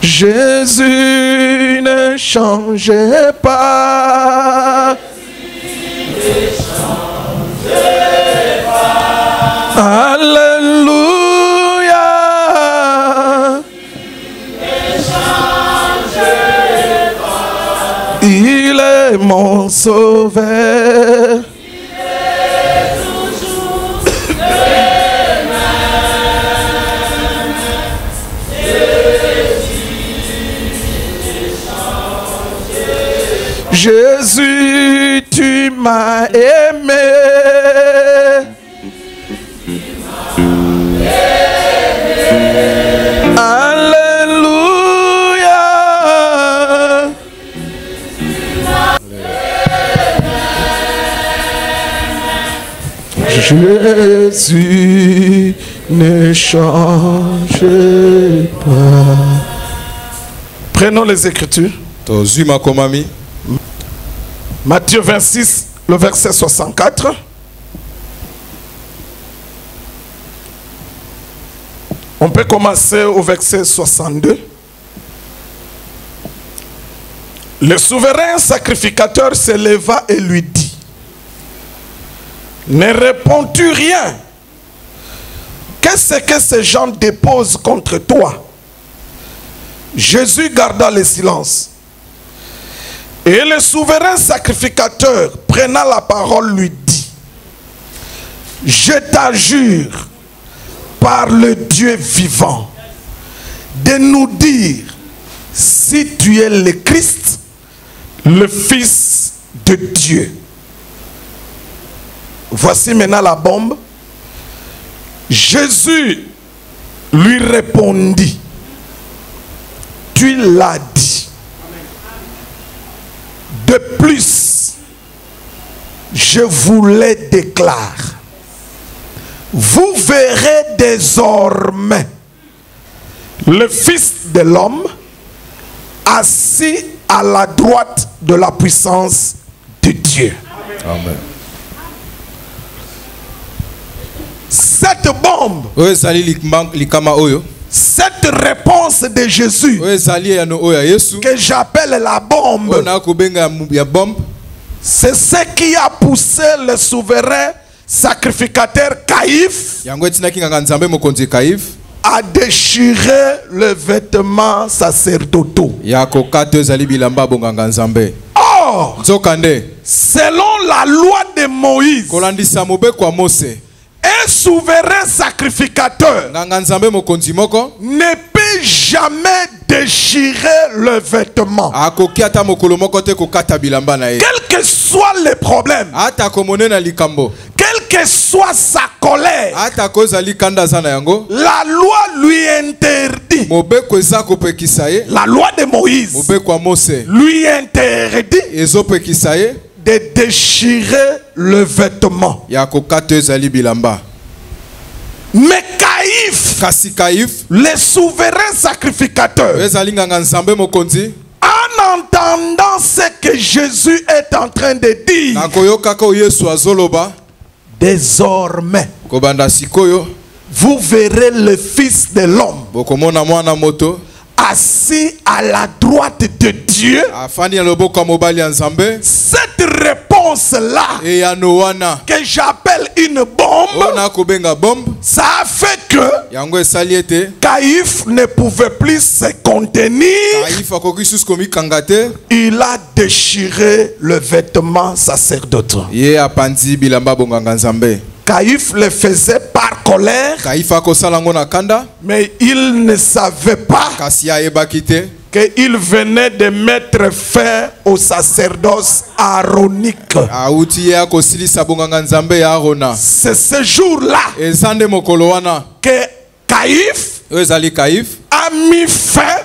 Jésus ne changeait pas. Alléluia. Il est mon sauveur. Jésus, tu m'as aimé. Alléluia. Jésus ne change pas. Prenons les Écritures. Matthieu 26, le verset 64. On peut commencer au verset 62. Le souverain sacrificateur se leva et lui dit: ne réponds-tu rien? Qu'est-ce que ces gens déposent contre toi? Jésus garda le silence. Et le souverain sacrificateur, prenant la parole, lui dit: je t'adjure par le Dieu vivant de nous dire si tu es le Christ, le Fils de Dieu. Voici maintenant la bombe. Jésus lui répondit: tu l'as dit. De plus, je vous le déclare, vous verrez désormais le Fils de l'homme assis à la droite de la puissance de Dieu. Amen. Cette bombe, cette réponse de Jésus que j'appelle la bombe, c'est ce qui a poussé le souverain sacrificateur Caïphe à déchirer le vêtement sacerdotaux. Or, selon la loi de Moïse, un souverain sacrificateur ne peut jamais déchirer le vêtement. Quel que soit le problème, quelle que soit sa colère, la loi lui interdit. La loi de Moïse lui interdit de déchirer le vêtement. Mais Caïphe, le souverain sacrificateur, en entendant ce que Jésus est en train de dire, désormais, vous verrez le Fils de l'homme assis à la droite de Dieu. Cette réponse-là, que j'appelle une bombe, ça a fait que Caïphe ne pouvait plus se contenir. Il a déchiré le vêtement sacerdotal. Caïphe le faisait par colère, mais il ne savait pas qu'il venait de mettre fin au sacerdoce aaronique. C'est ce jour-là que Caïphe a mis fin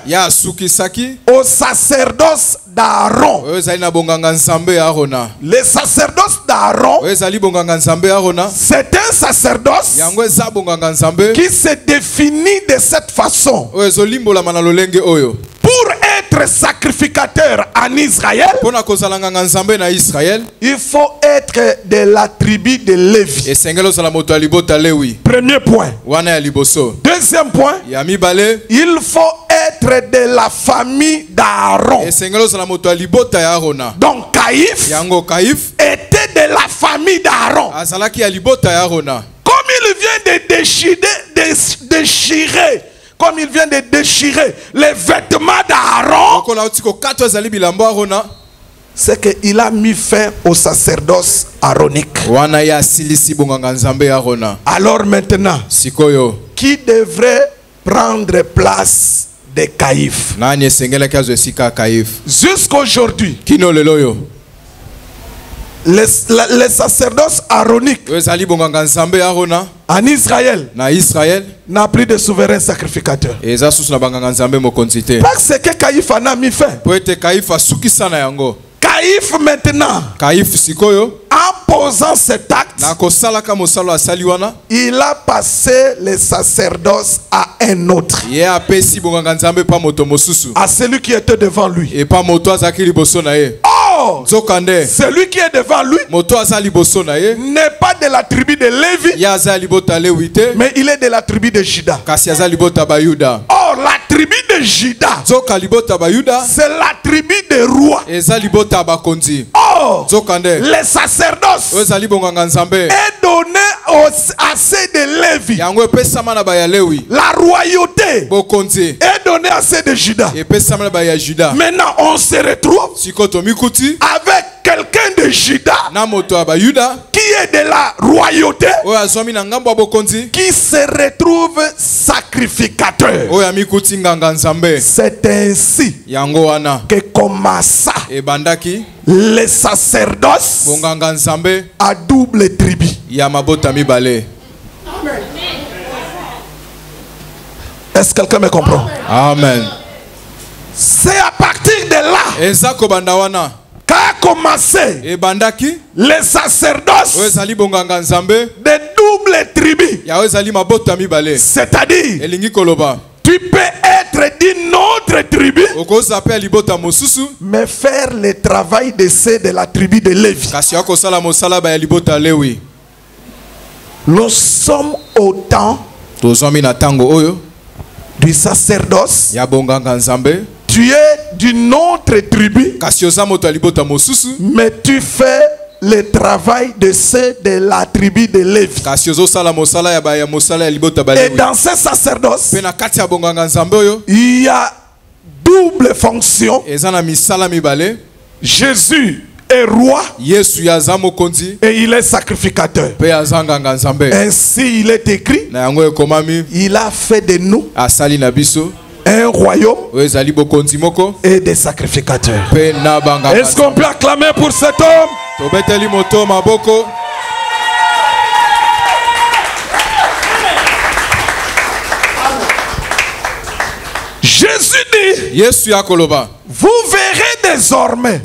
au sacerdoce d'Aaron. Le sacerdoce d'Aaron, c'est un sacerdoce qui se définit de cette façon. Pour être sacrificateur en Israël, il faut être de la tribu de Lévi. Premier point. Deuxième point, il faut être être de la famille d'Aaron. Donc Caïphe était de la famille d'Aaron. Comme il vient de déchirer, comme il vient de déchirer les vêtements d'Aaron, c'est qu'il a mis fin au sacerdoce aaronique. Alors maintenant, qui devrait prendre place de Caïphe? Jusqu'aujourd'hui, les sacerdoces aaroniques en Israël n'a plus de souverain sacrificateur. Parce que Caïphe en a mis fin. Caïphe maintenant, en posant cet acte, il a passé le sacerdoce à un autre, à celui qui était devant lui. Oh, celui qui est devant lui n'est pas de la tribu de Lévi, mais il est de la tribu de Juda. Or, la tribu de Juda, c'est la tribu des rois. Or, les sacerdoces est donné à ceux de Lévi. La royauté est donnée à ceux de Juda. Maintenant, on se retrouve avec quelqu'un de Juda qui est de la royauté, qui se retrouve sacrificateur. C'est ainsi que commença les sacerdoces à double tribu. Est-ce que quelqu'un me comprend? Amen. C'est à partir de là qu'a commencé les sacerdoces de double tribu. C'est-à-dire, tu peux être d'une autre tribu, mais faire le travail de ceux de la tribu de Lévi. Nous sommes au temps du sacerdoce. Tu es d'une autre tribu, mais tu fais le travail de ceux de la tribu de Lévi. Et dans ce sacerdoce, il y a double fonction. Jésus est roi et il est sacrificateur. Ainsi il est écrit, il a fait de nous un royaume et des sacrificateurs. Est-ce qu'on peut acclamer pour cet homme? Jésus dit, vous verrez désormais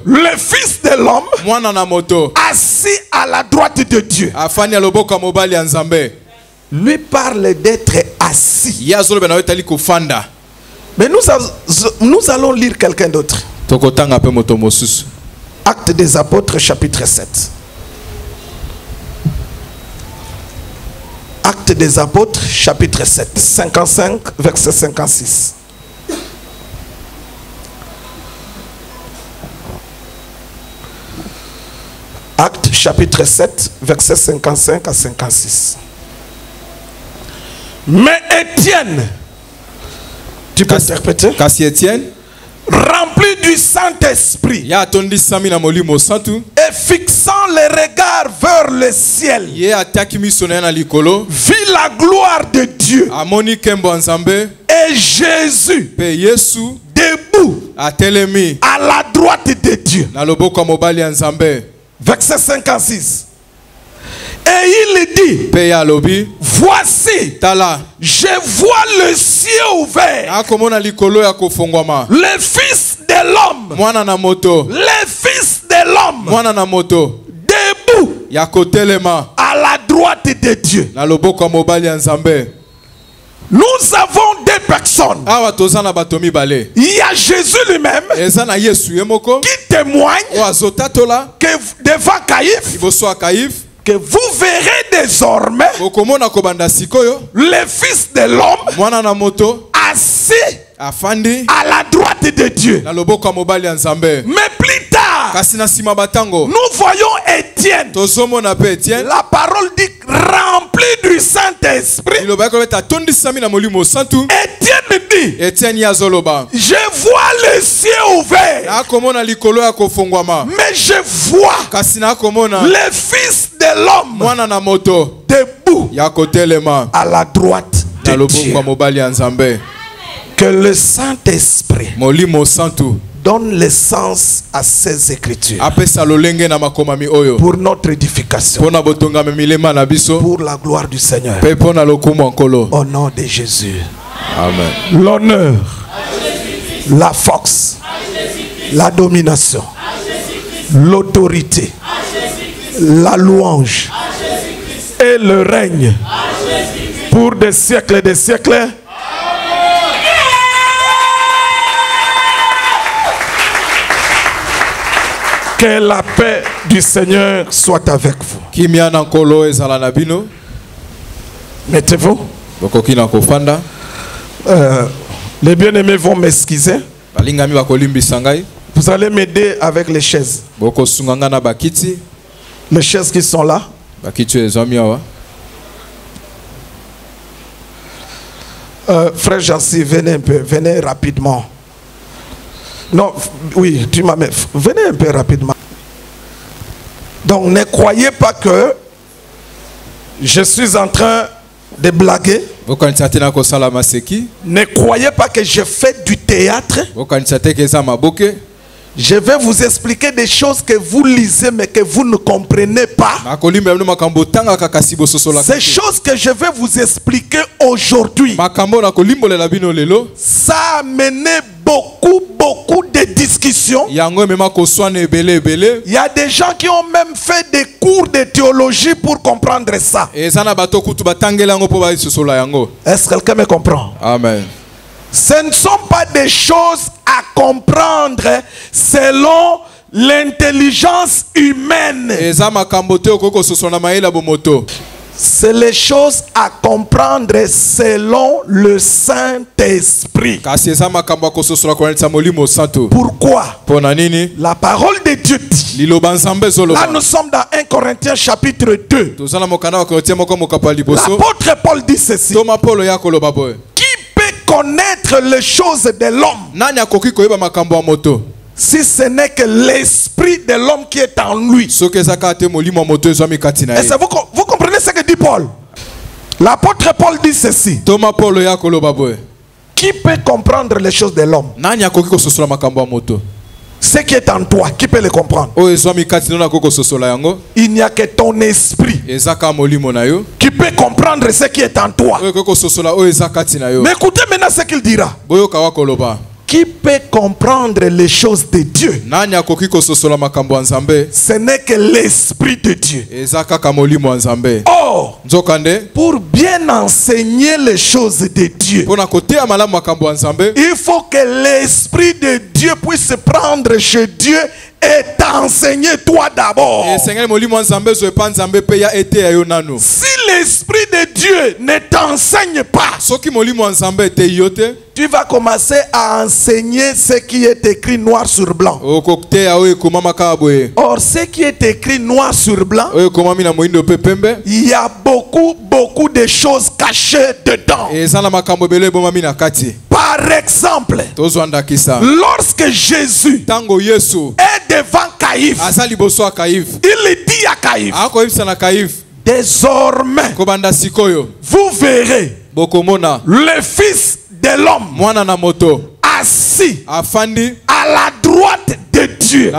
le Fils de l'homme assis à la droite de Dieu. Lui parle d'être assis. Mais nous allons lire quelqu'un d'autre. Actes des Apôtres, chapitre 7. Actes des Apôtres, chapitre 7, 55, verset 56. Actes, chapitre 7, verset 55 à 56. Mais Étienne, tu peux interpréter? Rempli du Saint-Esprit et fixant les regards vers le ciel, vit la gloire de Dieu et Jésus debout à la droite de Dieu. Verset 56. Et il dit, voici, je vois le ciel ouvert, le Fils de l'homme, le Fils de l'homme, debout à la droite de Dieu. Nous avons deux personnes. Il y a Jésus lui-même qui témoigne que devant Caïphe, que vous verrez désormais le Fils de l'homme assis à la droite de Dieu. Mais plus tard, nous voyons Étienne. La parole dit rempli du Saint-Esprit. Étienne dit, je vois les cieux ouverts, mais je vois le Fils de l'homme debout à la droite de Dieu. Que le Saint-Esprit donne le sens à ces écritures pour notre édification, pour la gloire du Seigneur. Au nom de Jésus. Amen. L'honneur, la force, la domination, l'autorité, la louange et le règne pour des siècles et des siècles. Que la paix du Seigneur soit avec vous. Mettez-vous. Les bien-aimés vont m'excuser. Vous allez m'aider avec les chaises. Les chaises qui sont là. Frère Jancy, venez un peu, venez rapidement. Non, oui, tu m'as mis. Venez un peu rapidement. Donc, ne croyez pas que je suis en train de blaguer. Ne croyez pas que je fais du théâtre. Je vais vous expliquer des choses que vous lisez mais que vous ne comprenez pas. Ces choses que je vais vous expliquer aujourd'hui, ça a mené beaucoup de discussions. Il y a des gens qui ont même fait des cours de théologie pour comprendre ça. Est-ce que quelqu'un me comprend? Amen. Ce ne sont pas des choses à comprendre selon l'intelligence humaine. C'est les choses à comprendre selon le Saint-Esprit. Pourquoi? La parole de Dieu dit. Là nous sommes dans 1 Corinthiens chapitre 2. L'apôtre Paul dit ceci. Connaître les choses de l'homme si ce n'est que l'esprit de l'homme qui est en lui. Est-ce que vous comprenez ce que dit Paul? L'apôtre Paul dit ceci. Qui peut comprendre les choses de l'homme? Ce qui est en toi, qui peut le comprendre? Il n'y a que ton esprit qui peut comprendre ce qui est en toi. Mais écoutez maintenant ce qu'il dira. Qui peut comprendre les choses de Dieu? Ce n'est que l'esprit de Dieu. Or, pour bien enseigner les choses de Dieu, il faut que l'esprit de Dieu puisse prendre chez Dieu et t'enseigner toi d'abord. Si l'esprit de Dieu ne t'enseigne pas, tu vas commencer à enseigner ce qui est écrit noir sur blanc. Or, ce qui est écrit noir sur blanc, il y a beaucoup de choses cachées dedans. Par exemple, lorsque Jésus est devant Caïphe, il dit à Caïphe, désormais, vous verrez le Fils de l'homme assis à la droite de Dieu.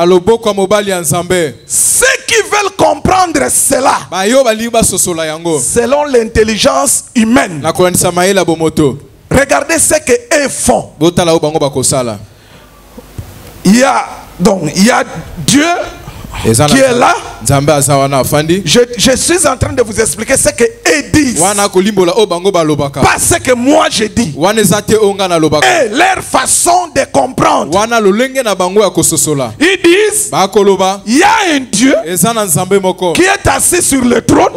Ceux qui veulent comprendre cela selon l'intelligence humaine, regardez ce qu'eux font. Il y a Dieu, qui est là. Je suis en train de vous expliquer ce qu'ils disent. Pas ce que moi je dis. Et leur façon de comprendre. Ils disent, il y a un Dieu qui est assis sur le trône.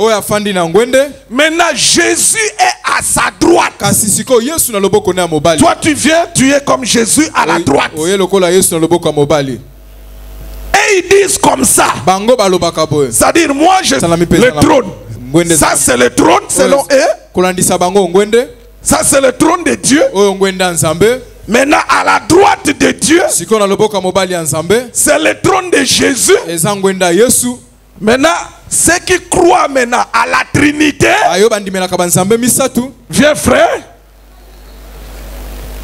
Maintenant, Jésus est à sa droite. Toi, tu viens, tu es comme Jésus à la droite. Et ils disent comme ça. C'est-à-dire, moi, le trône. Ça, c'est le trône selon eux. Ça, c'est le trône de Dieu. Maintenant, à la droite de Dieu, c'est le trône de Jésus. Maintenant, ceux qui croient maintenant à la Trinité, viens frère.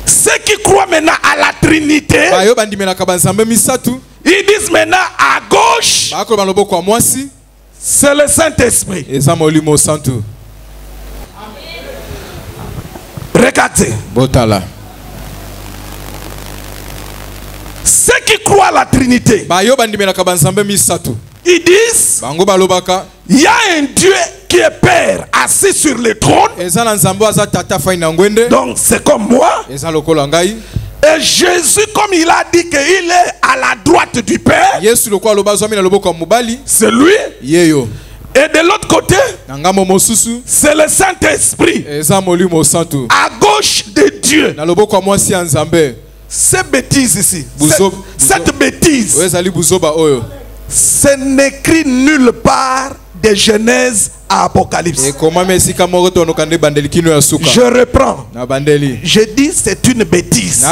Ceux qui croient maintenant à la Trinité, ils disent maintenant à gauche, c'est le Saint-Esprit. Regardez. Ceux qui croient à la Trinité, ils disent, il y a un Dieu qui est Père assis sur le trône. Donc c'est comme moi. Et Jésus, comme il a dit qu'il est à la droite du Père, c'est lui. Et de l'autre côté, c'est le Saint-Esprit à gauche de Dieu. Ces bêtises ici, cette bêtise, c'est n'écrit nulle part de Genèse à Apocalypse. Je reprends. Je dis c'est une bêtise.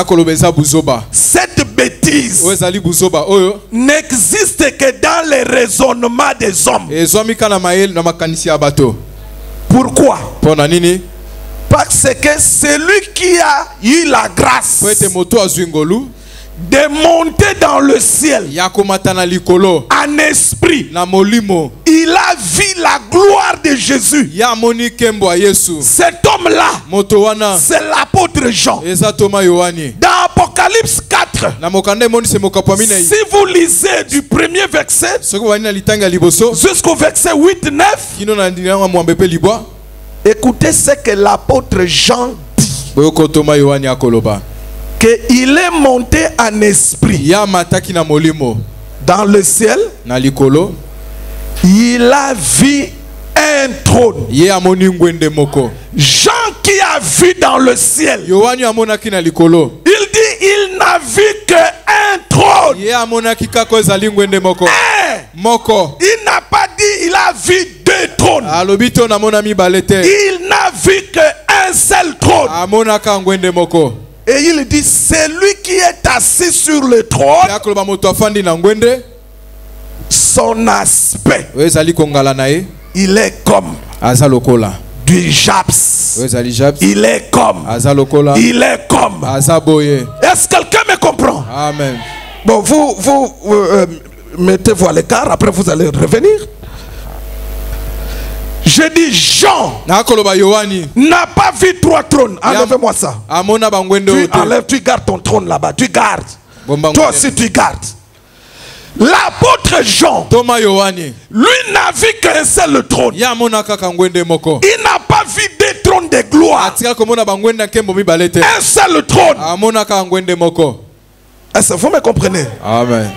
Cette bêtise n'existe que dans les raisonnements des hommes. Pourquoi? Parce que celui qui a eu la grâce de monter dans le ciel en esprit, il a vu la gloire de Jésus. Cet homme-là, c'est l'apôtre Jean. Dans Apocalypse 4, si vous lisez du premier verset jusqu'au verset 8-9, écoutez ce que l'apôtre Jean dit. Qu'il est monté en esprit dans le ciel. Il a vu un trône. Jean qui a vu dans le ciel, il dit il n'a vu qu'un trône. Il n'a pas dit il a vu deux trônes. Il n'a vu qu'un seul trône. Et il dit, celui qui est assis sur le trône, son aspect, il est comme du japs. Il est comme. Il est comme. Est-ce que quelqu'un me comprend? Amen. Bon, vous mettez-vous à l'écart, après vous allez revenir. Je dis Jean n'a pas vu trois trônes. Enlevez-moi ça. Tu gardes ton trône là-bas. Tu gardes. Toi aussi tu gardes. L'apôtre Jean, lui n'a vu qu'un seul trône. Il n'a pas vu des trônes de gloire. Un seul trône. Est-ce que vous me comprenez? Amen.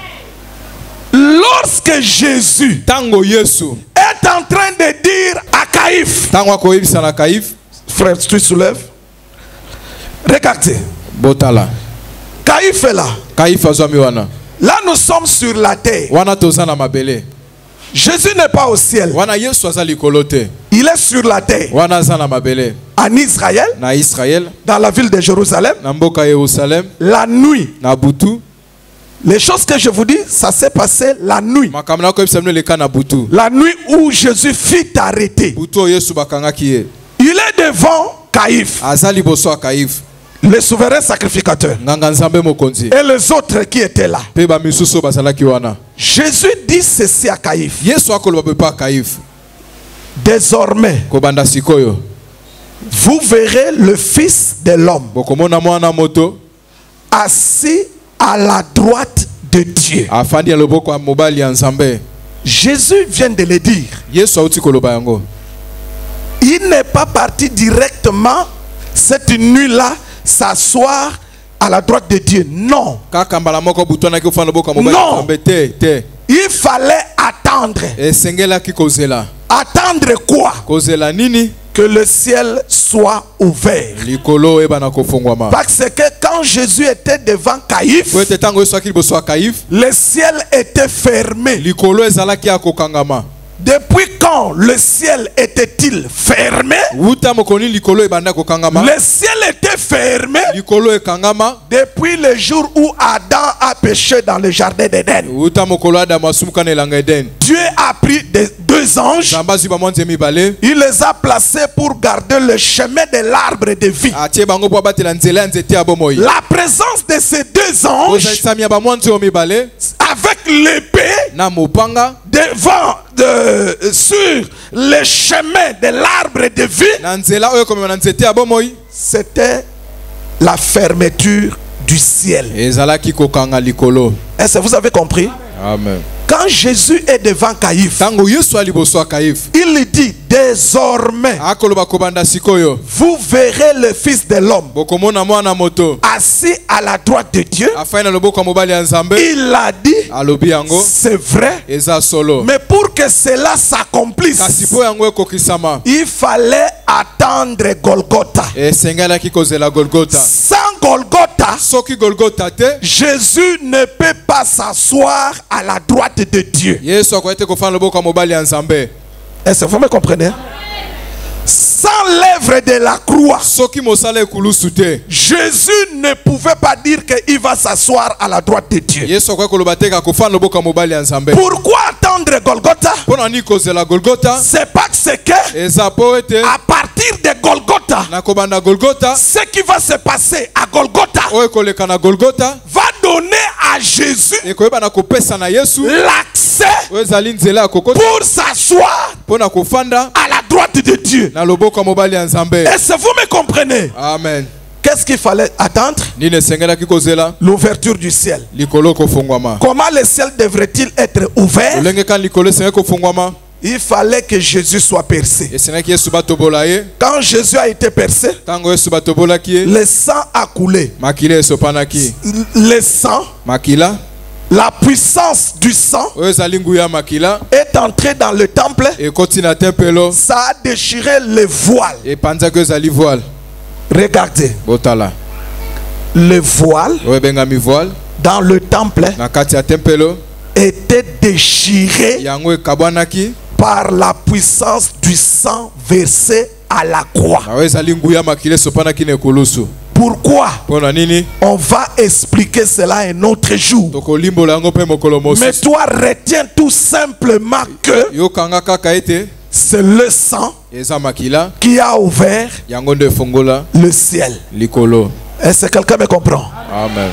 Lorsque Jésus est en train de dire à Caïphe, frère, tu soulèves. Regardez. Caïphe est là. Là, nous sommes sur la terre. Jésus n'est pas au ciel. Il est sur la terre. En Israël. Dans la ville de Jérusalem. La nuit. Les choses que je vous dis, ça s'est passé la nuit. La nuit où Jésus fut arrêté. Il est devant Caïphe, le souverain sacrificateur, et les autres qui étaient là. Jésus dit ceci à Caïphe. Désormais, vous verrez le Fils de l'homme assis à la droite de Dieu. Jésus vient de le dire. Il n'est pas parti directement cette nuit-là s'asseoir à la droite de Dieu. Non. Non. Il fallait attendre. Attendre quoi? Que le ciel soit ouvert. Parce que quand Jésus était devant Caïphe, le ciel était fermé. Depuis quand le ciel était-il fermé? Le ciel était fermé depuis le jour où Adam a péché dans le jardin d'Éden. Dieu a pris deux anges. Il les a placés pour garder le chemin de l'arbre de vie. La présence de ces deux anges avec l'épée devant sur le chemin de l'arbre de vie, c'était la fermeture du ciel. Est-ce que vous avez compris? Amen. Quand Jésus est devant Caïphe, il lui dit désormais, vous verrez le Fils de l'homme assis à la droite de Dieu. Il a dit, c'est vrai, mais pour que cela s'accomplisse, il fallait attendre Golgotha. Sans Golgotha, Jésus ne peut pas s'asseoir à la droite de Dieu. Est-ce que vous me comprenez? Sans l'œuvre de la croix, Jésus ne pouvait pas dire qu'il va s'asseoir à la droite de Dieu. Pourquoi attendre Golgotha? C'est parce que à partir de Golgotha, ce qui va se passer à Golgotha va donner à Jésus l'accès pour s'asseoir à la droite de Dieu. Est-ce que vous me comprenez? Amen. Qu'est-ce qu'il fallait attendre? L'ouverture du ciel. Comment le ciel devrait-il être ouvert? Il fallait que Jésus soit percé. Quand Jésus a été percé, le sang a coulé. Le sang, la puissance du sang est entrée dans le temple. Ça a déchiré le voile. Regardez. Le voile dans le temple était déchiré par la puissance du sang versé à la croix. Pourquoi? On va expliquer cela un autre jour. Mais toi, retiens tout simplement que c'est le sang qui a ouvert le ciel. Est-ce que quelqu'un me comprend? Amen.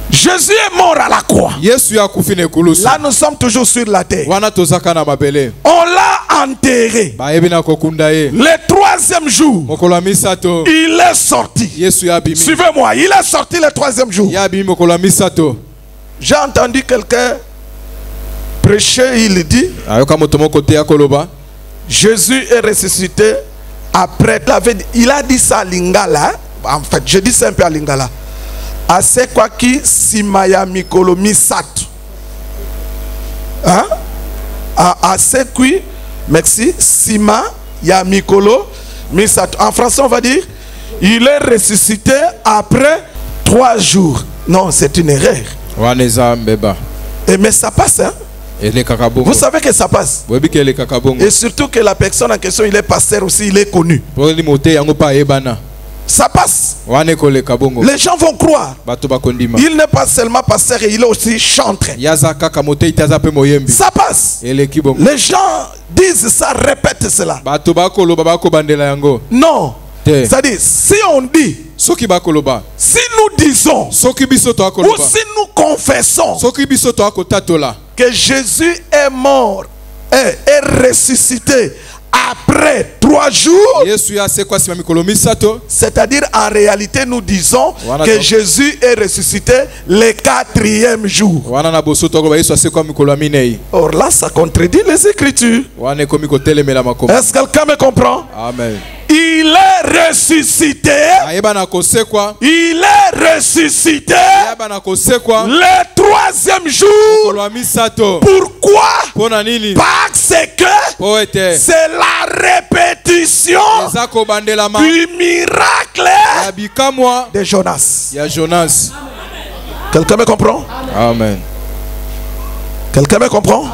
Jésus est mort à la croix. Là, nous sommes toujours sur la terre. On l'a enterré. Le troisième jour, il est sorti. Suivez-moi, il est sorti le troisième jour. J'ai entendu quelqu'un prêcher, il dit Jésus est ressuscité après. Il a dit ça à Lingala. En fait, je dis ça un peu à Lingala. Ase kwa ki simaya mikolo misato. Hein? Ase kui, merci, sima ya mikolo misato. En français, on va dire, il est ressuscité après 3 jours. Non, c'est une erreur. Et mais ça passe, hein? Vous savez que ça passe. Et surtout que la personne en question, il est pasteur aussi, il est connu. Ça passe. Les gens vont croire. Il n'est pas seulement pasteur, il est aussi chanteur. Ça passe. Les gens disent ça, répètent cela. Non. C'est-à-dire, si on dit, si nous disons, ou si nous confessons que Jésus est mort, est ressuscité après 3 jours, c'est-à-dire en réalité nous disons que Jésus est ressuscité le 4e jour. Or là ça contredit les Écritures. Est-ce que quelqu'un me comprend? Amen. Il est ressuscité. Il est ressuscité le 3e jour. Pourquoi? Parce que c'est la répétition du miracle de Jonas. Quelqu'un me comprend? Amen. Quelqu'un me comprend?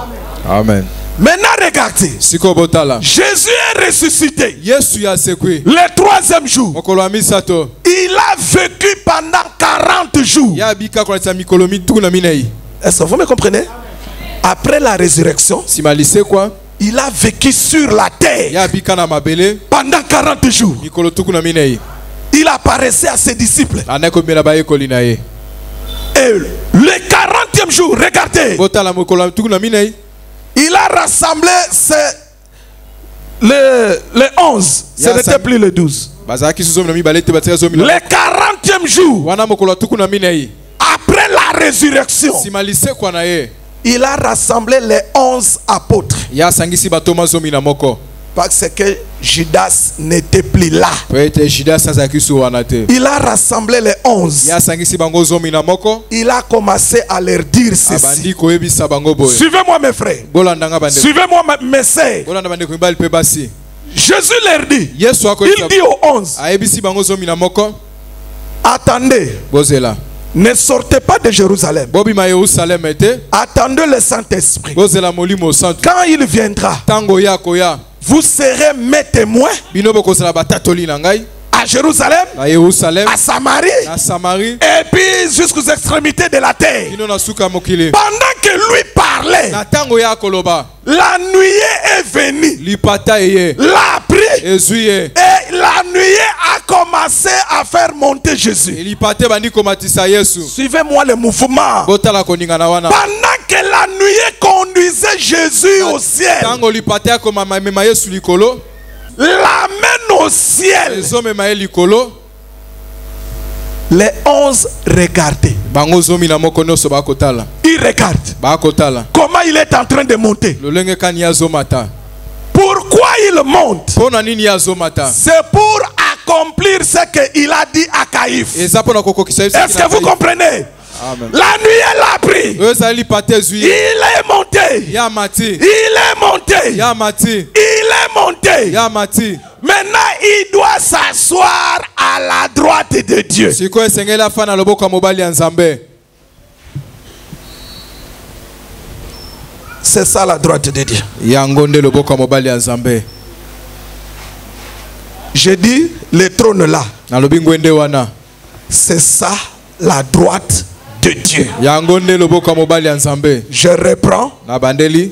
Amen. Maintenant regardez, Jésus est ressuscité le 3e jour. Il a vécu pendant 40 jours. Est-ce que vous me comprenez? Après la résurrection, il a vécu sur la terre pendant 40 jours. Il apparaissait à ses disciples. Et le 40e jour, regardez, il a rassemblé les 11. Ce n'était plus les 12. Le 40e jour, après la résurrection, il a rassemblé les 11 apôtres. Parce que Judas n'était plus là. Il a rassemblé les 11. Il a commencé à leur dire ceci. Suivez-moi mes frères. Suivez-moi mes sœurs. Jésus leur dit. Il dit aux 11. Attendez. Ne sortez pas de Jérusalem. Attendez le Saint-Esprit. Quand il viendra, vous serez mes témoins à Jérusalem, à Samarie, et puis jusqu'aux extrémités de la terre. Pendant que lui parlait, la nuée est venue, l'a pris, et la nuée a commencé à faire monter Jésus. Suivez-moi le mouvement. Pendant que la nuée conduisait Jésus au ciel, l'amène au ciel. Les 11 regardaient. Ils regardent comment il est en train de monter. Pourquoi il monte? C'est pour accomplir ce qu'il a dit à Caïphe. Est-ce que vous comprenez? Amen. La nuée l'a pris. Il est monté. Il est monté. Il est monté. Maintenant, il doit s'asseoir à la droite de Dieu. C'est ça la droite de Dieu. J'ai dit le trône là. C'est ça la droite de Dieu. Je reprends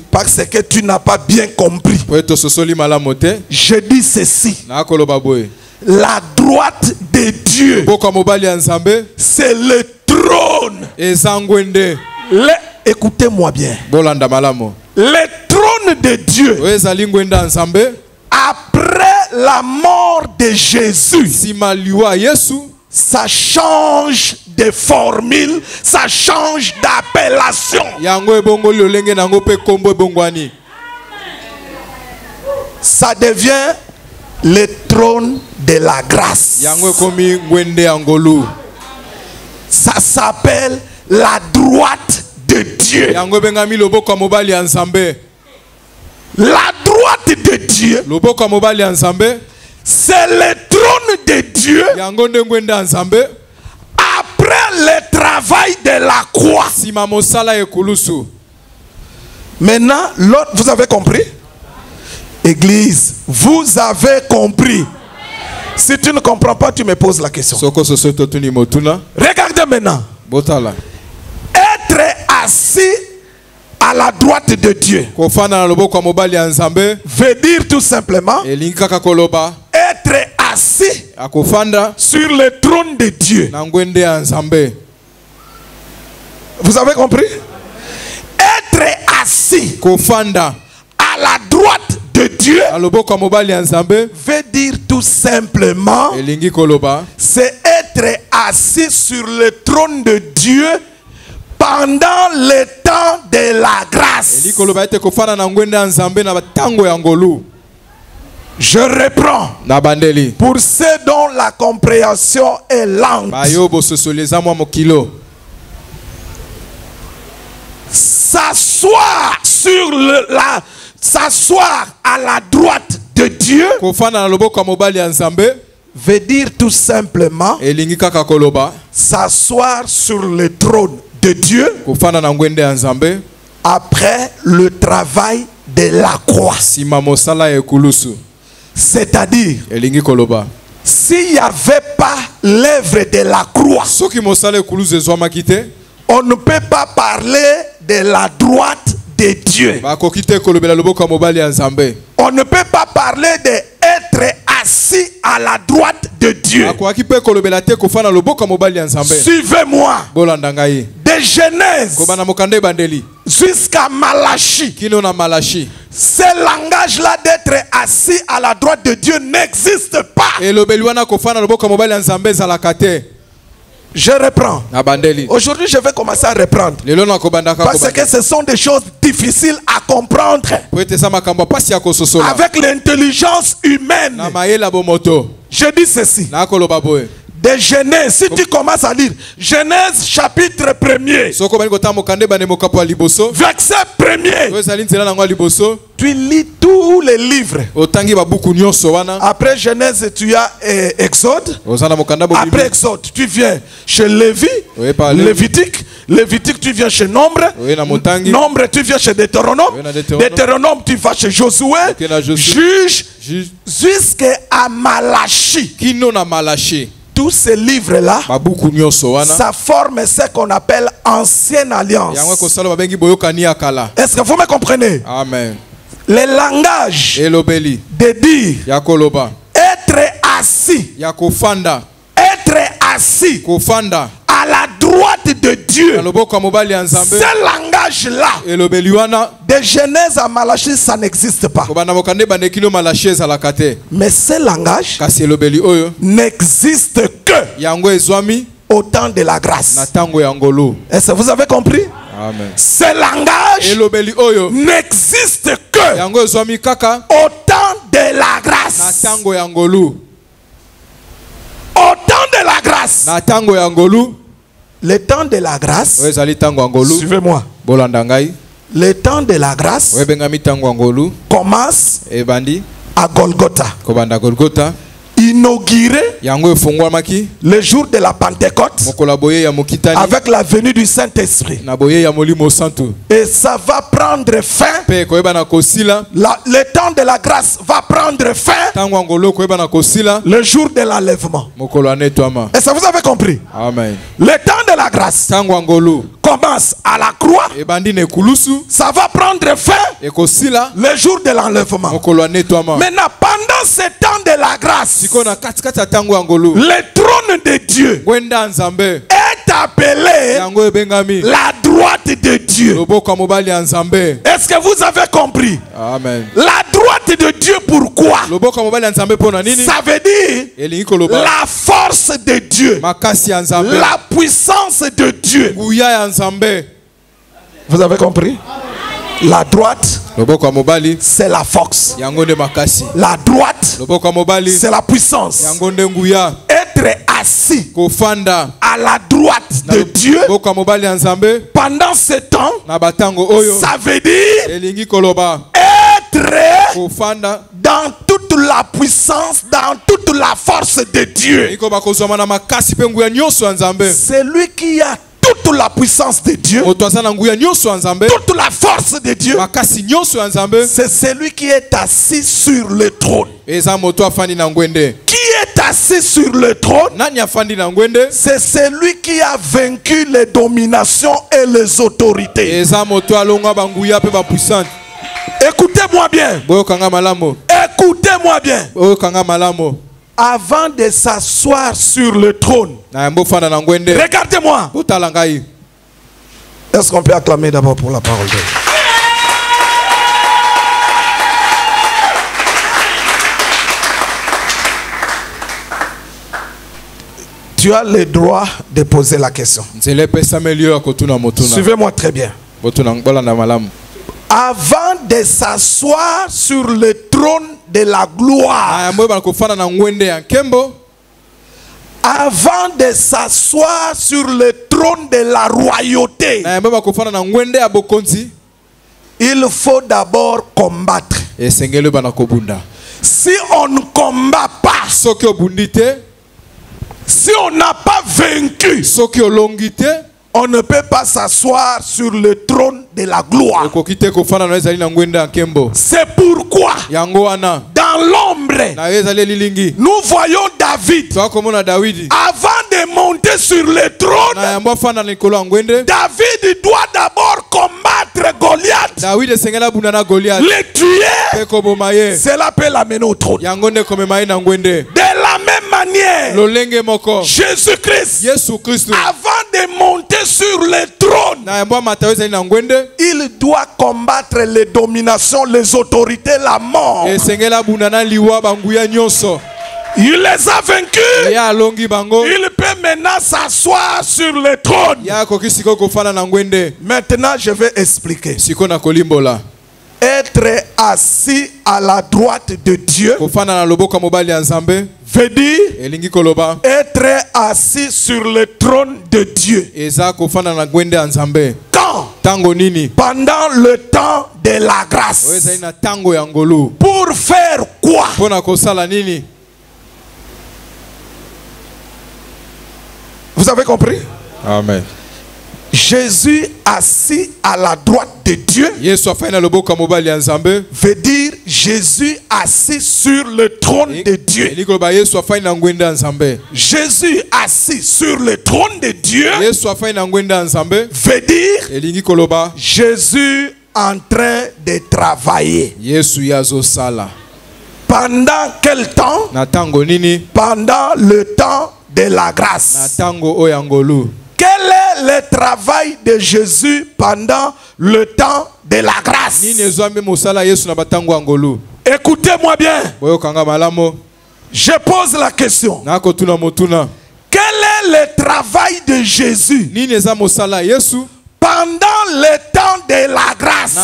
parce que tu n'as pas bien compris. Je dis ceci. La droite de Dieu, c'est le trône. Écoutez-moi bien. Le trône de Dieu, après la mort de Jésus, ça change de formule, ça change d'appellation. Ça devient le trône de la grâce. Ça s'appelle la droite de Dieu. La droite de Dieu, c'est le trône de Dieu après le travail de la croix. Maintenant, l'autre, vous avez compris? Église, vous avez compris? Si tu ne comprends pas, tu me poses la question. Regardez maintenant. Être assis à la droite de Dieu veut dire tout simplement être assis sur le trône de Dieu. Vous avez compris? Être assis à la droite de de Dieu veut dire tout simplement, c'est être assis sur le trône de Dieu pendant le temps de la grâce. Je reprends. Pour ceux dont la compréhension est lente. S'asseoir s'asseoir à la droite de Dieu veut dire tout simplement s'asseoir sur le trône de Dieu après le travail de la croix. C'est-à-dire, s'il n'y avait pas l'œuvre de la croix, on ne peut pas parler de la droite de Dieu. On ne peut pas parler d'être assis à la droite de Dieu. Suivez-moi. De Genèse jusqu'à Malachie. Ce langage-là d'être assis à la droite de Dieu n'existe pas. Je reprends. Aujourd'hui, je vais commencer à reprendre. Parce que ce sont des choses difficiles à comprendre avec l'intelligence humaine. Je dis ceci. De Genèse, si tu commences à lire Genèse chapitre 1er, verset 1er, tu lis tous les livres. Après Genèse, tu as Exode. Après Exode, tu viens chez Lévi, Lévitique, tu viens chez Nombre. Nombre, tu viens chez Deutéronome. Deutéronome, tu vas chez Josué. Juge, jusqu'à Malachie. Tous ces livres-là, ça forme ce qu'on appelle Ancienne Alliance. Est-ce que vous me comprenez? Amen. Le langage de dire être assis, à la droite de Dieu, ce langage-là, de Genèse à Malachie, ça n'existe pas. Mais ce langage n'existe que au temps de la grâce. Est-ce que vous avez compris? Amen. Ce langage n'existe que au temps de la grâce. Au temps de la grâce. Le temps de la grâce. Suivez-moi. Le temps de la grâce commence à Golgotha. Inauguré le jour de la Pentecôte avec la venue du Saint-Esprit. Et ça va prendre fin. Le temps de la grâce va prendre fin le jour de l'enlèvement. Est-ce que vous avez compris? Amen. Le temps de la grâce commence à la croix. Ça va prendre fin le jour de l'enlèvement. Maintenant, pendant ce temps de la grâce, le trône de Dieu est appelé la droite de Dieu. Est-ce que vous avez compris? Amen. La droite de Dieu, pourquoi? Ça veut dire la force de Dieu, la puissance de Dieu. Vous avez compris? La droite, c'est la force. La droite, c'est la puissance. Être assis à la droite de Dieu pendant ce temps, ça veut dire être dans toute la puissance, dans toute la force de Dieu. C'est lui qui a toute la puissance de Dieu, toute la force de Dieu. C'est celui qui est assis sur le trône. Qui est assis sur le trône? C'est celui qui a vaincu les dominations et les autorités. Écoutez-moi bien. Écoutez-moi bien. Avant de s'asseoir sur le trône, regardez-moi. Est-ce qu'on peut acclamer d'abord pour la parole de Dieu? Tu as le droit de poser la question. Suivez-moi très bien. Avant de s'asseoir sur le trône de la gloire, avant de s'asseoir sur le trône de la royauté, il faut d'abord combattre. Si on ne combat pas, si on n'a pas vaincu, on ne peut pas s'asseoir sur le trône de la gloire. C'est pourquoi dans l'ombre, nous voyons David. Avant de monter sur le trône, David doit d'abord combattre Goliath, le tuer. Cela peut l'amener au trône. De la même manière, Jésus-Christ, avant de monter sur le trône, il doit combattre les dominations, les autorités, la mort. Il les a vaincus. Il peut maintenant s'asseoir sur le trône. Maintenant, je vais expliquer. Être assis à la droite de Dieu veut dire être assis sur le trône de Dieu. Quand? Pendant le temps de la grâce. Pour faire quoi? Vous avez compris? Amen. Jésus assis à la droite de Dieu veut dire Jésus assis sur le trône de Dieu. Jésus assis sur le trône de Dieu veut dire Jésus en train de travailler. Pendant quel temps? Pendant le temps de la grâce. Quel est le travail de Jésus pendant le temps de la grâce? Écoutez-moi bien. Je pose la question. Quel est le travail de Jésus pendant le temps de la grâce?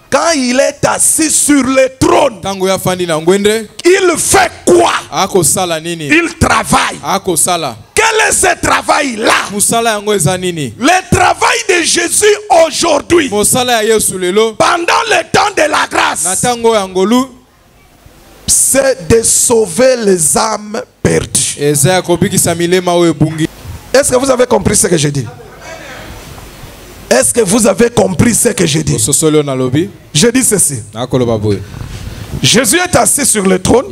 Quand il est assis sur le trône, il fait quoi? Il travaille. Quel est ce travail-là? Le travail de Jésus aujourd'hui, pendant le temps de la grâce, c'est de sauver les âmes perdues. Est-ce que vous avez compris ce que je dis? Est-ce que vous avez compris ce que je dis? Je dis ceci. Jésus est assis sur le trône.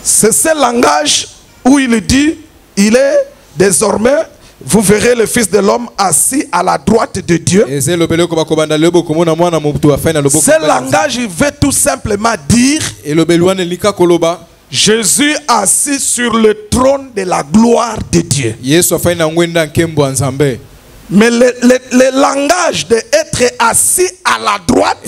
C'est ce langage où il dit, il est désormais, vous verrez le Fils de l'homme assis à la droite de Dieu. Ce langage, il veut tout simplement dire Jésus assis sur le trône de la gloire de Dieu. Mais le langage d'être assis à la droite,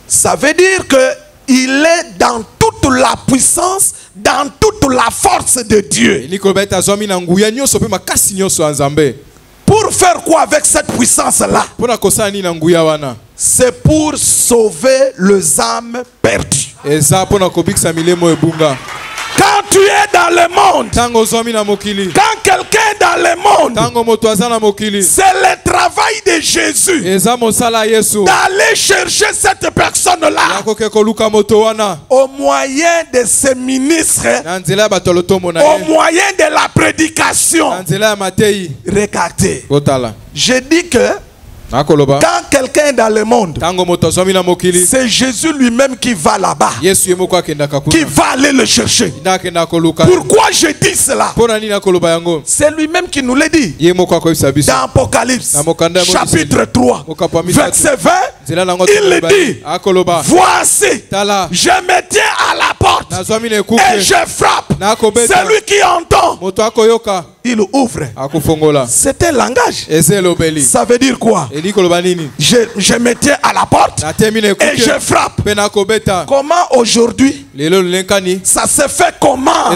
ça veut dire que il est dans toute la puissance, dans toute la force de Dieu. Pour faire quoi avec cette puissance-là? C'est pour sauver les âmes perdues. Quand tu es dans le monde, quand quelqu'un est dans le monde, c'est le travail de Jésus d'aller chercher cette personne-là au moyen de ses ministres, au moyen de la prédication. Regardez, je dis que quand quelqu'un est dans le monde, c'est Jésus lui-même qui va là-bas, qui va aller le chercher. Pourquoi je dis cela? C'est lui-même qui nous l'a dit dans Apocalypse chapitre 3 verset 20. Il dit, voici, je me tiens à la porte et je frappe. Celui qui entend il ouvre. C'était un langage. Ça veut dire quoi? Je me tiens à la porte et je frappe. Comment aujourd'hui? Ça se fait comment?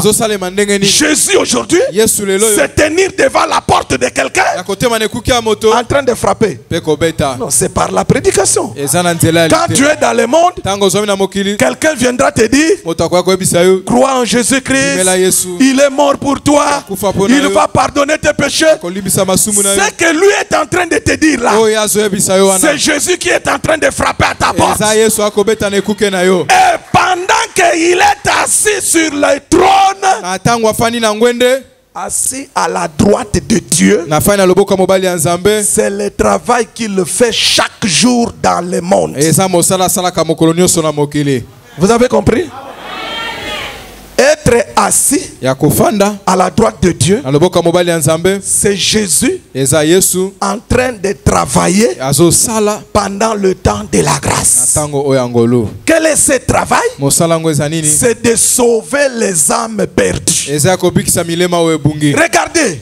Jésus aujourd'hui se tenir devant la porte de quelqu'un en train de frapper. Non, c'est par la prédication. Quand tu es dans le monde, quelqu'un viendra te dire, crois en Jésus-Christ, il est mort pour toi, il va pardonner tes péchés. Ce que lui est en train de te dire là, c'est Jésus qui est en train de frapper à ta porte. Et pendant qu'il est assis sur le trône, assis à la droite de Dieu, c'est le travail qu'il fait chaque jour dans le monde. Vous avez compris? Être assis à la droite de Dieu, c'est Jésus en train de travailler pendant le temps de la grâce. Quel est ce travail? C'est de sauver les âmes perdues. Regardez,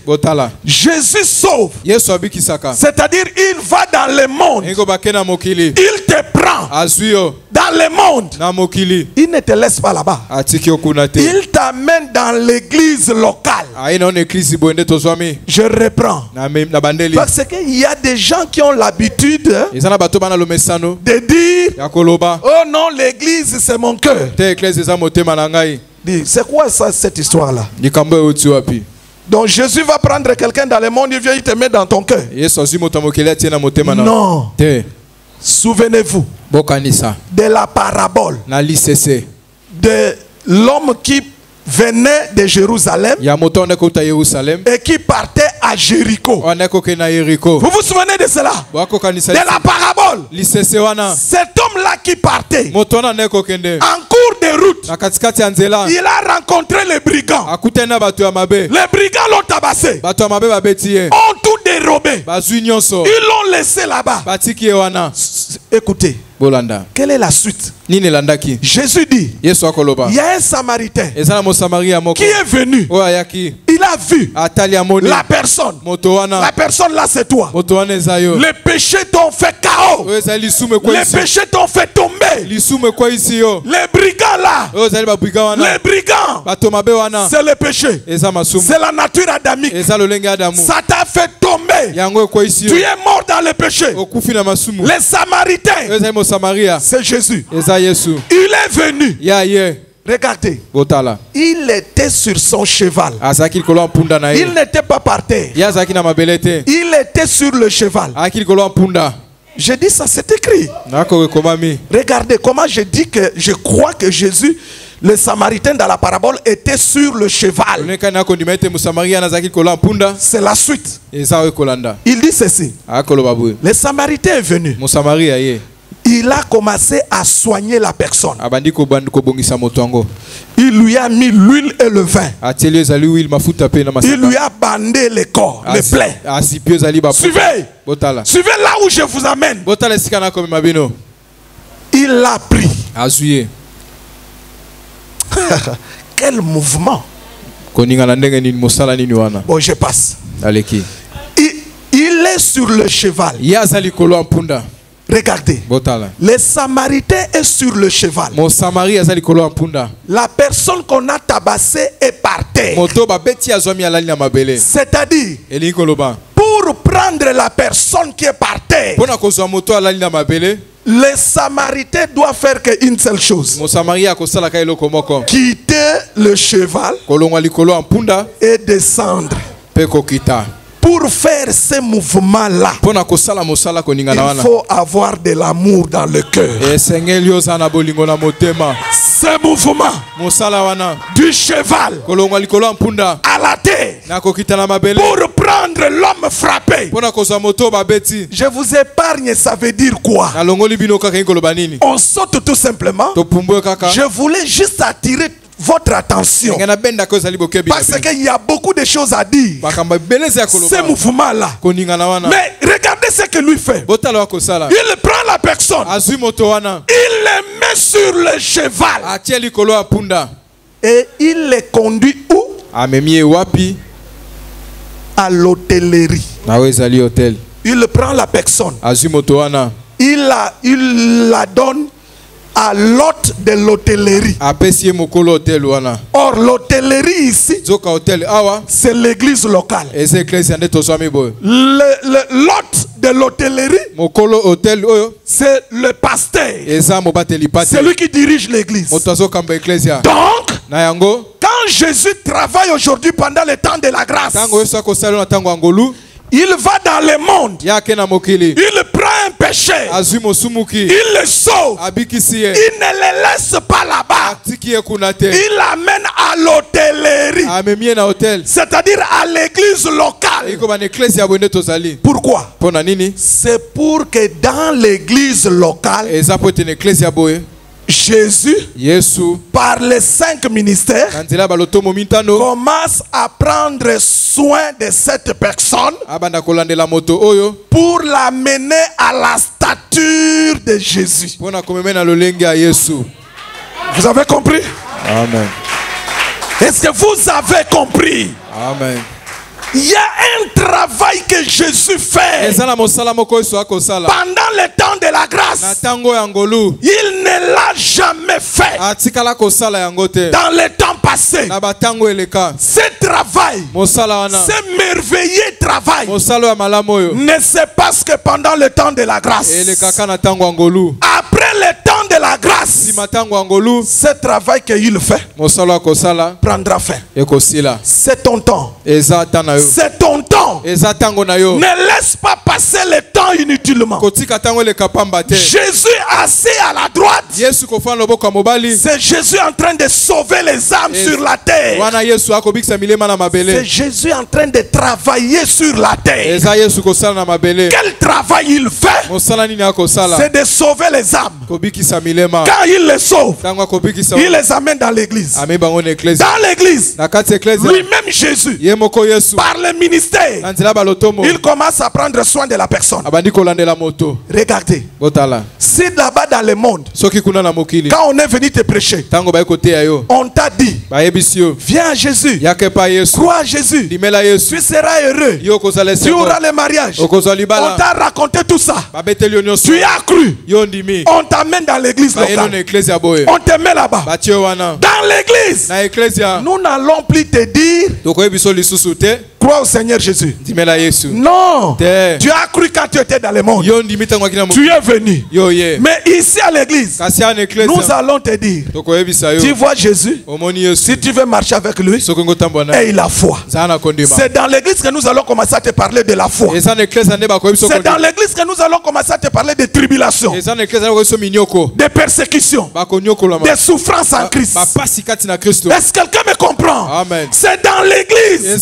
Jésus sauve, c'est-à-dire il va dans le monde, il te prend dans le monde, il ne te laisse pas là-bas, il t'amène dans l'église locale. Je reprends, parce qu'il y a des gens qui ont l'habitude de dire, oh non, l'église c'est mon cœur. C'est quoi ça, cette histoire-là? Donc Jésus va prendre quelqu'un dans le monde, il vient, il te met dans ton cœur. Non. Souvenez-vous de la parabole de l'homme qui venait de Jérusalem et qui partait à Jéricho. Vous vous souvenez de cela? De la parabole. Cet homme-là qui partait, en cours de route, il a rencontré les brigands. Les brigands l'ont tabassé, ont tout dérobé, ils l'ont laissé là-bas. Écoutez, quelle est la suite? Jésus dit, il y a un Samaritain qui est venu, il a vu la personne. La personne là c'est toi. Les péchés t'ont fait chaos, les péchés t'ont fait tomber. Les brigands là, les brigands, c'est le péché, c'est la nature adamique. Ça t'a fait tomber, tu es mort dans le péché. Les Samaritains, c'est Jésus. Il est venu. Regardez, il était sur son cheval. Il n'était pas par terre. Il était sur le cheval. Je dis ça, c'est écrit. Regardez comment je dis que je crois que Jésus, le Samaritain dans la parabole, était sur le cheval. C'est la suite. Il dit ceci. Le Samaritain est venu. Il a commencé à soigner la personne. Il lui a mis l'huile et le vin. Il lui a bandé le corps, les plaies. Suivez. Suivez là où je vous amène. Il l'a pris. Quel mouvement. Bon, je passe. Il est sur le cheval. Regardez, le Samaritain est sur le cheval. La personne qu'on a tabassée est par terre. C'est-à-dire, pour prendre la personne qui est par terre, le Samaritain doit faire qu'une seule chose: quitter le cheval et descendre. Pour faire ces mouvements-là, il faut avoir de l'amour dans le cœur. Ce mouvement du cheval à la terre pour prendre l'homme frappé. Je vous épargne, ça veut dire quoi? On saute tout simplement. Je voulais juste attirer votre attention parce qu'il y a beaucoup de choses à dire. Ce mouvement-là. Mais regardez ce que lui fait. Il prend la personne, il le met sur le cheval et il le conduit où? à l'hôtellerie. Il prend la personne. Il la donne à l'hôte de l'hôtellerie. Or, l'hôtellerie ici, c'est l'église locale. L'hôte de l'hôtellerie, c'est le pasteur. C'est lui qui dirige l'église. Donc, quand Jésus travaille aujourd'hui pendant le temps de la grâce, il va dans le monde. Il prend un péché. Il le sauve. Il ne le laisse pas là-bas. Il l'amène à l'hôtellerie. C'est-à-dire à l'église locale. Pourquoi? C'est pour que dans l'église locale, Jésus, par les 5 ministères, commence à prendre soin de cette personne pour l'amener à la stature de Jésus. Vous avez compris? Amen. Est-ce que vous avez compris? Amen. Il y a un travail que Jésus fait pendant le temps de la grâce. Il ne l'a jamais fait dans le temps passé. Ce travail, ce merveilleux travail, ne se passe que pendant le temps de la grâce. Après le temps de la grâce, ce travail qu'il fait prendra fin. C'est ton temps. C'est ton temps. Ne laisse pas passer le temps inutilement. Jésus assis à la droite, c'est Jésus en train de sauver les âmes sur la terre. C'est Jésus en train de travailler sur la terre. Quel travail il fait? C'est de sauver les âmes. Quand il les sauve, il les amène dans l'église. Dans l'église, lui-même Jésus, par le ministère, il commence à prendre soin de la personne. Regardez, si là-bas dans le monde, quand on est venu te prêcher, on t'a dit, viens à Jésus, crois à Jésus, tu seras heureux, tu auras le mariage. On t'a raconté tout ça, tu as cru, on t'amène dans l'église locale, on te met là-bas. Dans l'église, nous n'allons plus te dire, crois au Seigneur Jésus. Non. Tu as cru quand tu étais dans le monde. Tu es venu. Mais ici à l'église, nous allons te dire, tu vois Jésus, si tu veux marcher avec lui, et il a foi. C'est dans l'église que nous allons commencer à te parler de la foi. C'est dans l'église que nous allons commencer à te parler de tribulations, de persécutions, de souffrances en Christ. Est-ce que quelqu'un me comprend? C'est dans l'église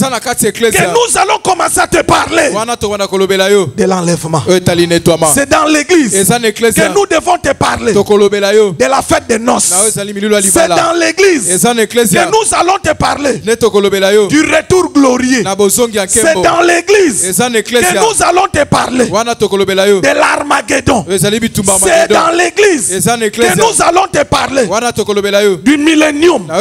que nous allons commencer à te parler de l'enlèvement. C'est dans l'église que nous devons te parler de la fête des noces. C'est dans l'église que nous allons te parler du retour glorieux. C'est dans l'église que nous allons te parler de l'Armageddon. C'est dans l'église que nous allons te parler du millénium.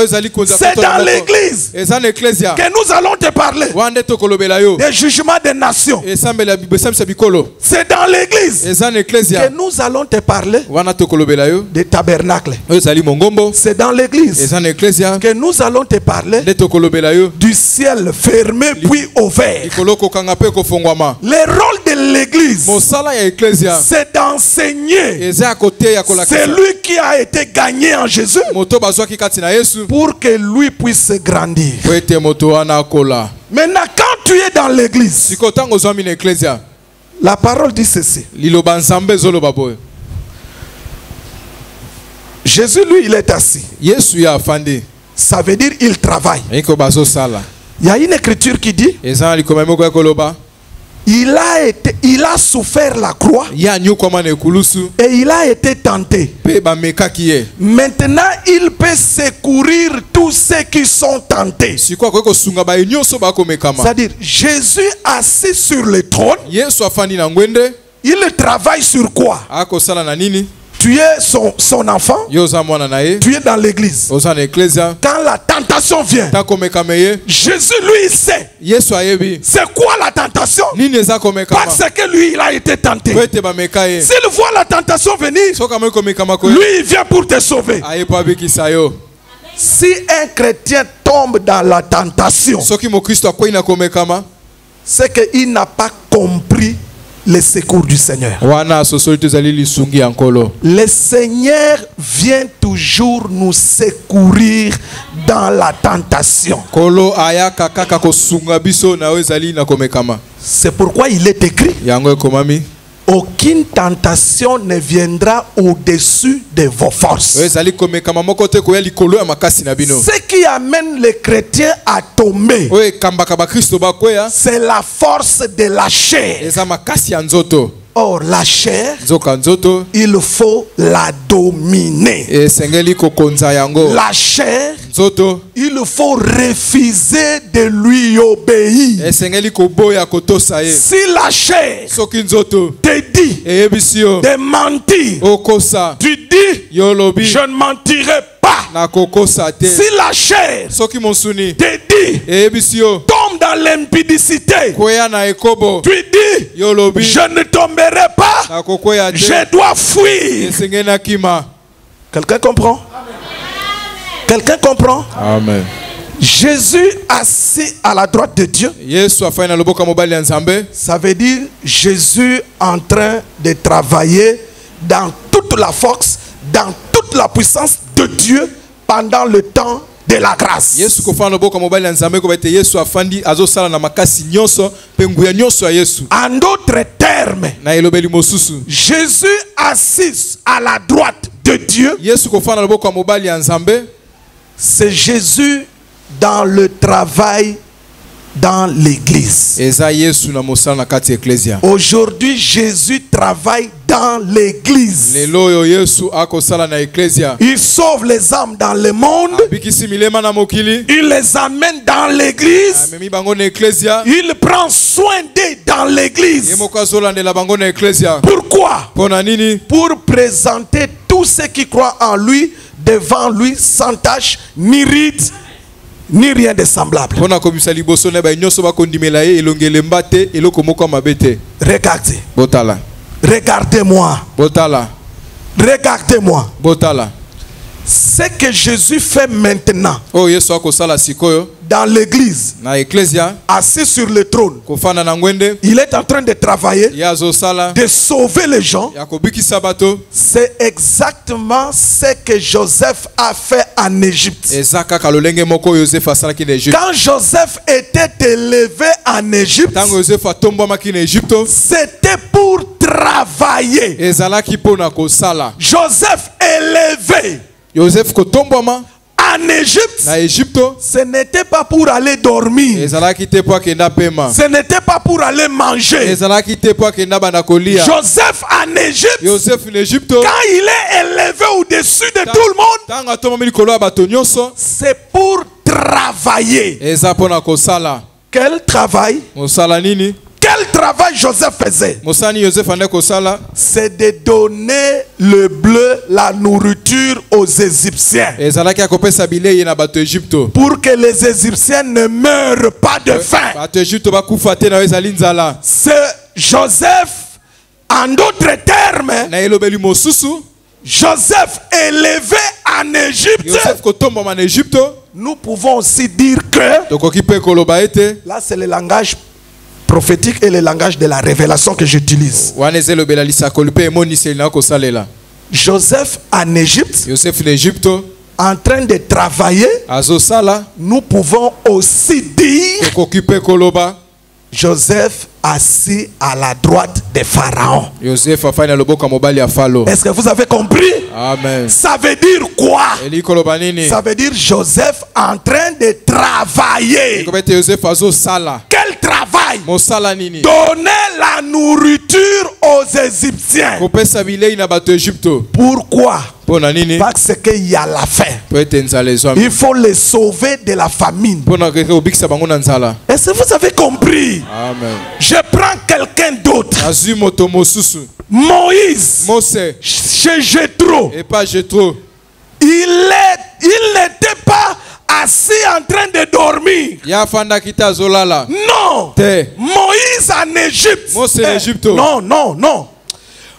C'est dans l'église que nous allons te parler des jugements des nations. C'est dans l'église que nous allons te parler des tabernacles. C'est dans l'église que nous allons te parler du ciel fermé puis ouvert. Le rôle de l'église, c'est d'enseigner celui qui a été gagné en Jésus pour que lui puisse grandir. Maintenant, quand tu es dans l'église, la parole dit ceci. Jésus, lui, il est assis. Ça veut dire il travaille. Il y a une écriture qui dit, il a souffert la croix et il a été tenté. Maintenant, il peut secourir tous ceux qui sont tentés. C'est-à-dire, Jésus assis sur le trône, il travaille sur quoi? Tu es son enfant. Tu es dans l'église. Quand la tentation vient, Jésus lui sait. C'est quoi la tentation? Parce que lui il a été tenté. S'il voit la tentation venir, lui il vient pour te sauver. Si un chrétien tombe dans la tentation, c'est qu'il n'a pas compris le secours du Seigneur. Le Seigneur vient toujours nous secourir dans la tentation. C'est pourquoi il est écrit: aucune tentation ne viendra au-dessus de vos forces. Ce qui amène les chrétiens à tomber, c'est la force de la chair. Or, la chair, il faut la dominer. La chair, il faut refuser de lui obéir. Si la chair te dit de mentir, tu dis: je ne mentirai pas. Si la chair te dit tombe dans l'impudicité, tu dis: je ne tomberai pas, je dois fuir. Quelqu'un comprend? Quelqu'un comprend? Amen. Jésus assis à la droite de Dieu, ça veut dire Jésus en train de travailler dans toute la force, dans toute la puissance de Dieu pendant le temps de la grâce. En d'autres termes, Jésus assis à la droite de Dieu, c'est Jésus dans le travail dans l'église. Aujourd'hui, Jésus travaille dans l'église. Il sauve les âmes dans le monde. Il les amène dans l'église. Il prend soin d'eux dans l'église. Pourquoi? Pour présenter tous ceux qui croient en lui devant lui sans tache, ni ride, ni rien de semblable. Regardez. Regardez-moi. Regardez-moi. Ce que Jésus fait maintenant dans l'église, assis sur le trône, il est en train de travailler, de sauver les gens. C'est exactement ce que Joseph a fait en Égypte. Quand Joseph était élevé en Égypte, c'était pour travailler. Joseph élevé en Égypte, ce n'était pas pour aller dormir. Ce n'était pas pour aller manger. Joseph en Égypte, quand il est élevé au-dessus de tout le monde, c'est pour travailler. Quel travail? Quel travail Joseph faisait? C'est de donner le bleu, la nourriture aux Égyptiens, pour que les Égyptiens ne meurent pas de faim. C'est Joseph, en d'autres termes, Joseph élevé en Égypte. Nous pouvons aussi dire que là c'est le langage prophétique et le langage de la révélation que j'utilise. Joseph en Égypte, en train de travailler, nous pouvons aussi dire Joseph assis à la droite de Pharaon. Est-ce que vous avez compris? Amen. Ça veut dire quoi? Ça veut dire Joseph en train de travailler. Quel travail? Donner la nourriture aux Égyptiens. Pourquoi? Parce qu'il y a la faim. Il faut les sauver de la famine. Est-ce que vous avez compris? Amen. Je prends quelqu'un d'autre. Moïse, chez Jéthro. Et pas Jéthro. Il n'était pas assis en train de dormir. Ya fanda kita zolala. Non. Te. Moïse en Égypte. Moi c'est Égypte. Non, non, non.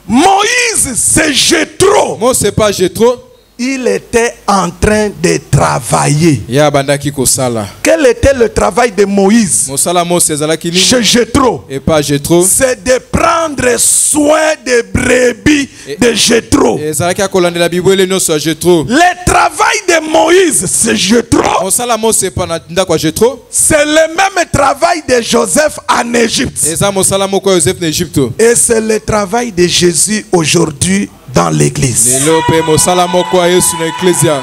Moïse, c'est Jéthro. Moi c'est pas Jéthro. Il était en train de travailler. Ya bandaki kosala. Quel était le travail de Moïse Mosala Mose ezalaki nini? chez Jéthro? Et pas Jéthro. C'est de prendre soin des brebis de Jéthro. Ezalaki akolandela bibwele nyonso ya Jéthro. Le travail de Moïse, c'est Jéthro. Mosala Mose pa na ndako ya Jéthro. C'est le même travail de Joseph en Égypte. Eza mosala moko ya Joseph na Égypte. Et c'est le travail de Jésus aujourd'hui dans l'église. Lelo pe mosala moko ya Yesu na ecclesia.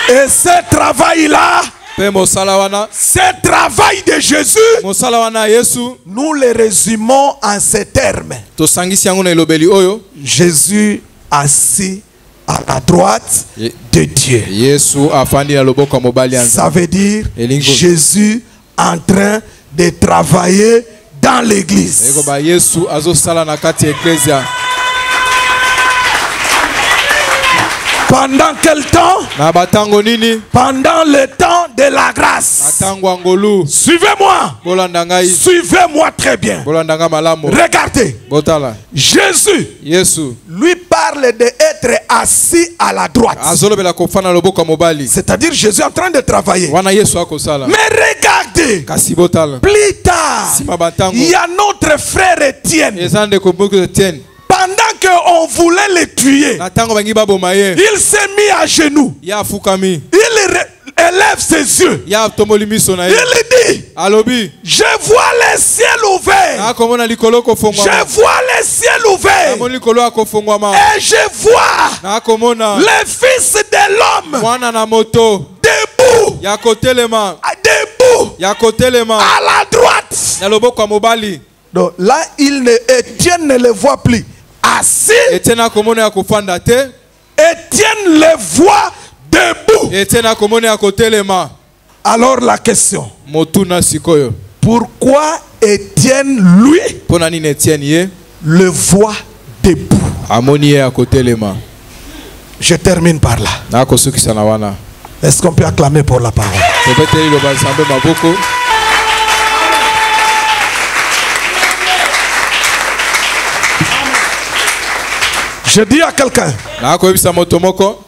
Et ce travail-là, Pe mosala wana, ce travail de Jésus, mosala wana Yesu, nous le résumons en ces termes. tosangisi yango na elobeli oyo. Jésus assis à la droite de Dieu. Yesu afandi na loboko ya mobali ya Ça Nzambe. veut dire Elingo. Jésus en train de travailler dans l'église. Eko ba Yesu azosala na kati ya ecclesia. Pendant quel temps? Na batango nini? Pendant le temps de la grâce. Batango angolu. Suivez-moi. Bolanda ngai. Suivez-moi très bien. Bolanda nga malamu. Regardez. Botala. Jésus Yesu lui parle d'être assis à la droite. azolobela kofana loboko ya mobali. C'est-à-dire Jésus est en train de travailler. Wana Yesu akosala. Mais regardez. Kasi botala. Plus tard, Sima batango. il y a notre frère Étienne. Eza ndeko mboko Etienne. Pendant qu'on voulait le tuer, Na tango bangi baboma ye. il s'est mis à genoux. Ya afukami. Il élève ses yeux. Ya tomoli miso na ye. Il dit, Alobi. je vois le ciel ouvert. Na komona likolo kofongwa. Je vois le ciel ouvert. Na likolo akofongwa ma. Et je vois Na komona. le Fils de l'homme Mwana na moto. debout. Ya kotelema. Debout. Ya kotelema. À la droite. Na loboko ya mobali. Donc là, Étienne ne le voit plus. Assis. Etienne akomona ya kofanda te. Étienne le voit debout. Etienne akomona ya kotelema. Alors la question. Motuna sikoyo. Pourquoi Étienne, lui, Pona nini Etienne ye? le voit debout? Amoni ye ya kotelema. Je termine par là. Na kosukisa na wana. Est-ce qu'on peut acclamer pour la parole? Tobeteli loba Nzambe maboko. Je dis à quelqu'un, Na koyebisa moto moko.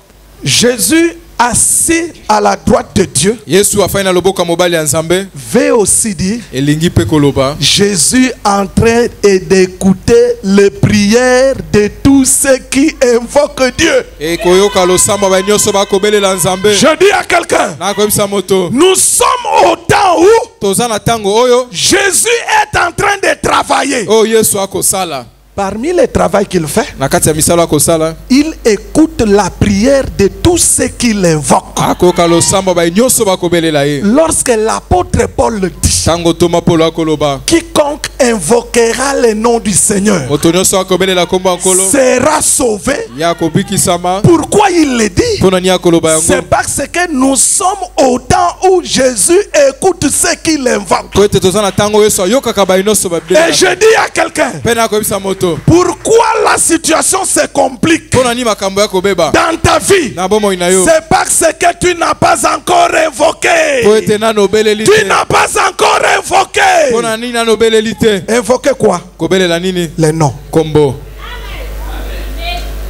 Jésus assis à la droite de Dieu Yesu afai na loboko ya mobali ya Nzambe. veut aussi dire Elingi pe koloba. Jésus en train d'écouter les prières de tous ceux qui invoquent Dieu. E koyoka losamba ba nyonso ba kobelela Nzambe. Je dis à quelqu'un, Na koyebisa moto. nous sommes au temps où Toza na tango oyo. Jésus est en train de travailler. Oh Yesu akosala. Parmi les travaux qu'il fait, Na kati ya misala akosala. il écoute la prière de tous ceux qui l'invoquent. Akoyoka losamba ba nyonso ba kobelela ye. Lorsque l'apôtre Paul le dit, Tango toma polo akoloba. quiconque invoquera le nom du Seigneur Moto nyonso akobelela kombo ankolo. sera sauvé. Ya kobikisama. Pourquoi il le dit? Pona ni akoloba C'est yango. parce que nous sommes au temps où Jésus écoute ceux qui l'invoquent. Po ete toza na tango Yesu ayokaka ba nyonso ba Et belela. je dis à quelqu'un, Pe na koyebisa moto. pourquoi la situation se complique Pona ni makambo ya kobeba. dans ta vie? Na bomoi na yo. C'est parce que tu n'as pas encore invoqué. Po ete nano obeleli Tu te. n'as pas encore invoqué. Pona nini nano obeleli te. Invoquer quoi? Kobelela nini? Les noms. Kombo.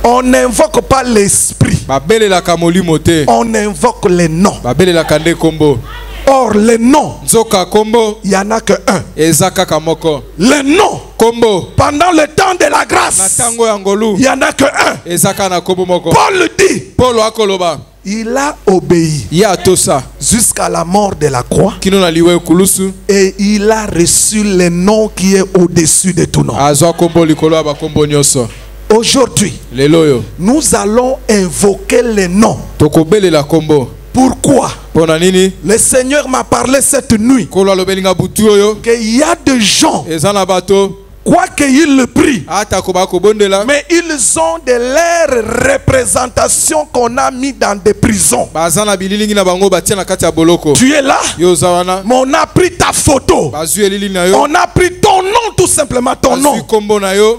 On n'invoque pas l'esprit. Babelelaka molimo te. On invoque les noms. Babelelaka nde kombo. Or, les noms, Nzoka kombo. il n'y en a que un. Eza kaka moko. Les noms, Kombo. pendant le temps de la Na grâce, tango ya ngolu. il n'y en a que un. Eza kaka na kombo moko. Paul dit, Polo akoloba. il a obéi Ya tosa. jusqu'à la mort de la croix Kino na liwe kulusu. et il a reçu le nom qui est au-dessus de tout nom. Azwa kombo likolo ba kombo nyonso. Aujourd'hui, Leloyo. nous allons invoquer les noms. Tokobelela kombo. Pourquoi? Pona nini? Le Seigneur m'a parlé cette nuit Kolo alobelinga butu oyo. qu'il y a des gens, Eza na bato. quoi qu'ils le prient, Ata koba kobondela. mais ils ont de leurs représentations qu'on a mis dans des prisons. Baza na bililingi na bango batia na kati ya boloko. Tu es là, Yo zawana. mais on a pris ta photo, Bazu elili na yo. on a pris ton nom tout tout simplement ton nom.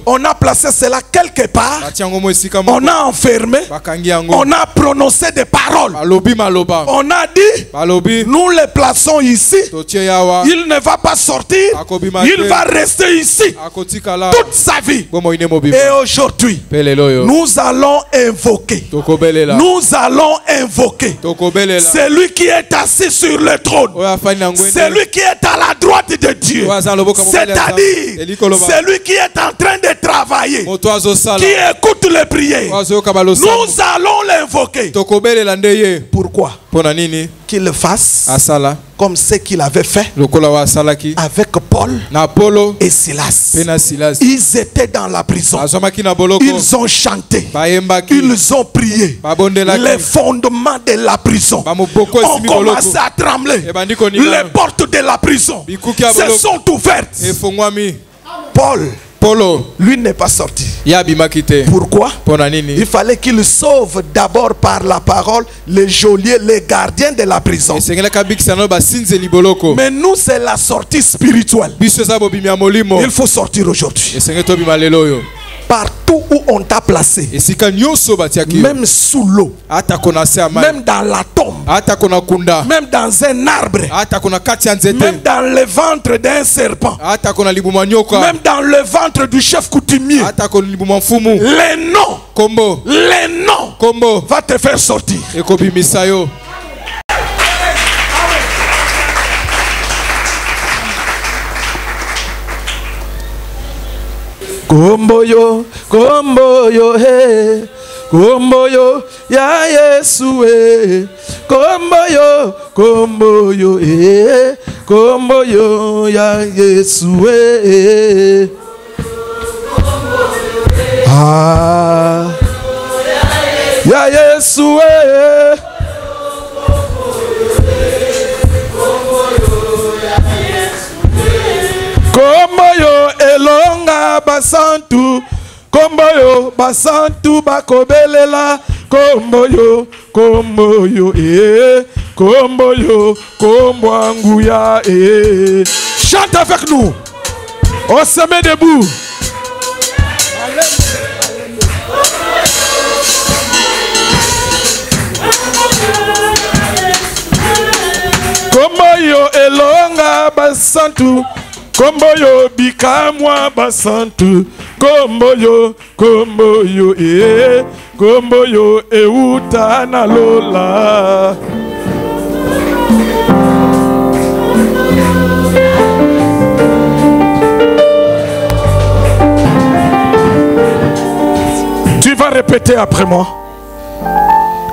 On a placé cela quelque part. On a enfermé. On a prononcé des paroles. On a dit, nous les plaçons ici. Il ne va pas sortir. Il va rester ici toute sa vie. Et aujourd'hui, nous allons invoquer. Nous allons invoquer celui qui est assis sur le trône. Celui qui est à la droite de Dieu. C'est-à-dire celui qui est en train de travailler, qui écoute les prières. Nous allons l'invoquer. Pourquoi? Qu'il le fasse comme ce qu'il avait fait avec Paul et Silas. Ils étaient dans la prison. Ils ont chanté. Ils ont prié. Les fondements de la prison ont commencé à trembler. Les portes de la prison se sont ouvertes. Paul, lui, n'est pas sorti. Pourquoi? Il fallait qu'il sauve d'abord par la parole les geôliers, les gardiens de la prison. Mais nous, c'est la sortie spirituelle. Il faut sortir aujourd'hui. Partout où on t'a placé, même sous l'eau, même dans la tombe, même dans un arbre, même dans le ventre d'un serpent, même dans le ventre du chef coutumier, les noms va te faire sortir. Kombo yo, hey. Kombo yo, ya Yesu, hey. Kombo yo, hey. Kombo yo, ya Yesu, hey. Ah, ya Yesu, hey. Kombo yo elonga basantu, kombo yo basantu bakobelela, kombo yo kombo yo kombo anguya Chante avec nous. On se met debout. Kombo yo elonga basantu, kombo yo bikamwa basantu, kombo yo kombo yo euta na lola. Tu vas répéter après moi.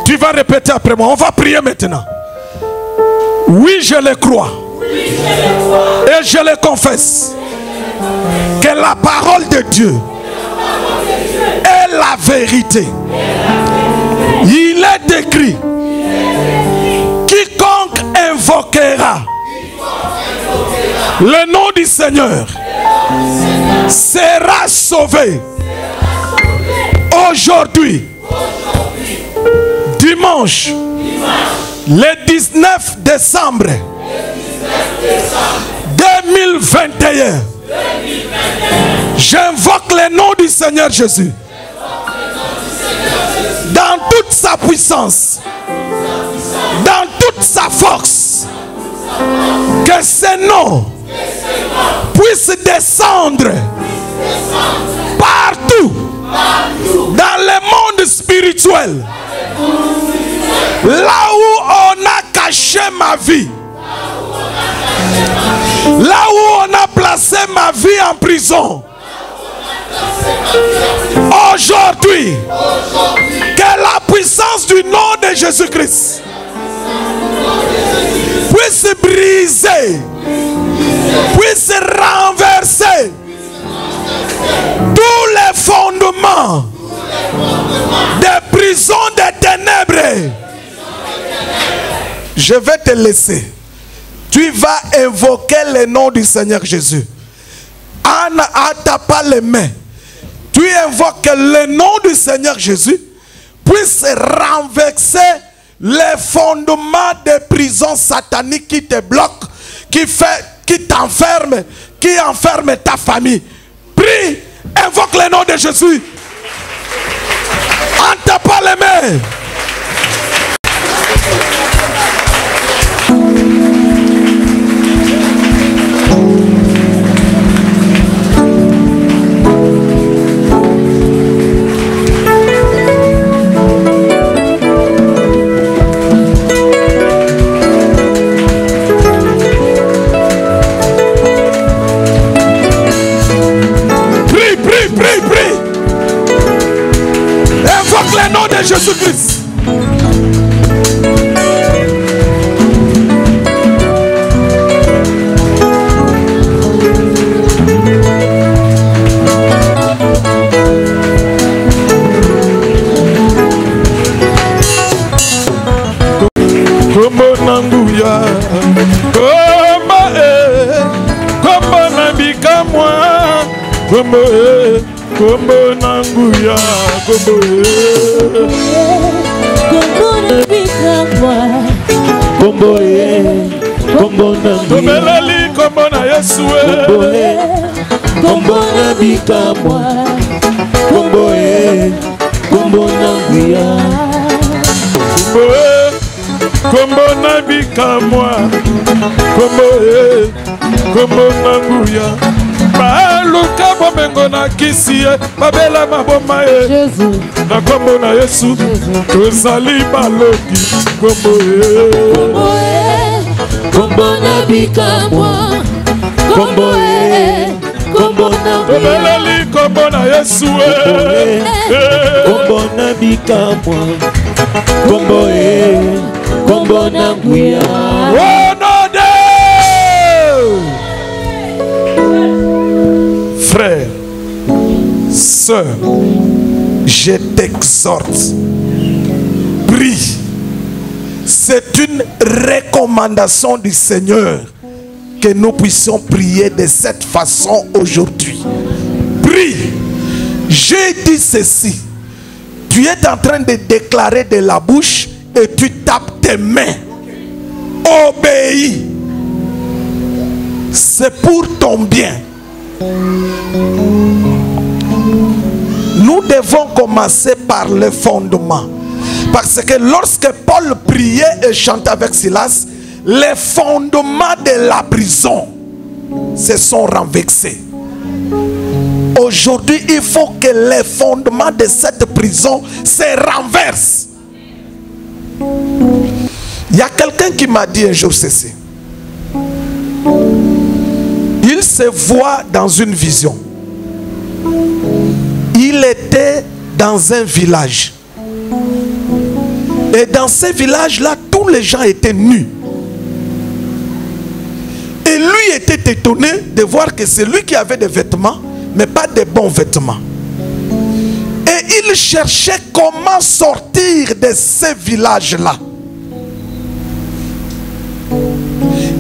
Tu vas répéter après moi. On va prier maintenant. Oui, je le crois. Et je le confesse que la parole de Dieu est la vérité. Il est écrit: quiconque invoquera le nom du Seigneur sera sauvé. Aujourd'hui, dimanche, le 19 décembre 2021, j'invoque le nom du Seigneur Jésus dans toute sa puissance, dans toute sa force, que ce nom puisse descendre partout dans le monde spirituel, là où on a caché ma vie, là où on a placé ma vie en prison. Aujourd'hui, que la puissance du nom de Jésus-Christ puisse briser, puisse renverser tous les fondements des prisons des ténèbres. Je vais te laisser. Tu vas invoquer le nom du Seigneur Jésus. Anna, t'as pas les mains. Tu invoques que le nom du Seigneur Jésus puisse renverser les fondements des prisons sataniques qui te bloquent, qui t'enferment, qui enferme ta famille. Prie, invoque le nom de Jésus. En tapant les mains. Le nom de Jésus-Christ. Kombo nanguya, kombo nabika moi, kombo nanguya, kombo nabika moi, kombo nanguya, kombo na Yesu, kombo nabika moi, kombo nanguya, kombo nabika moi, kombo nanguya. Baluka bomengo na kisi babela maboma na kombo na Yesu tozali baloki kombo kombo nabika moi, kombo nanguya kombo na Yesu kombo nabika moi, kombo nanguya. Frère, sœur, je t'exhorte, prie. C'est une recommandation du Seigneur que nous puissions prier de cette façon aujourd'hui. Prie. J'ai dit ceci. Tu es en train de déclarer de la bouche et tu tapes tes mains. Obéis. C'est pour ton bien. Nous devons commencer par le fondement. Parce que lorsque Paul priait et chantait avec Silas, les fondements de la prison se sont renversés. Aujourd'hui, il faut que les fondements de cette prison se renversent. Il y a quelqu'un qui m'a dit un jour ceci. Il se voit dans une vision. Il était dans un village. Et dans ce village-là, tous les gens étaient nus. Et lui était étonné de voir que c'est lui qui avait des vêtements, mais pas de bons vêtements. Et il cherchait comment sortir de ce village-là.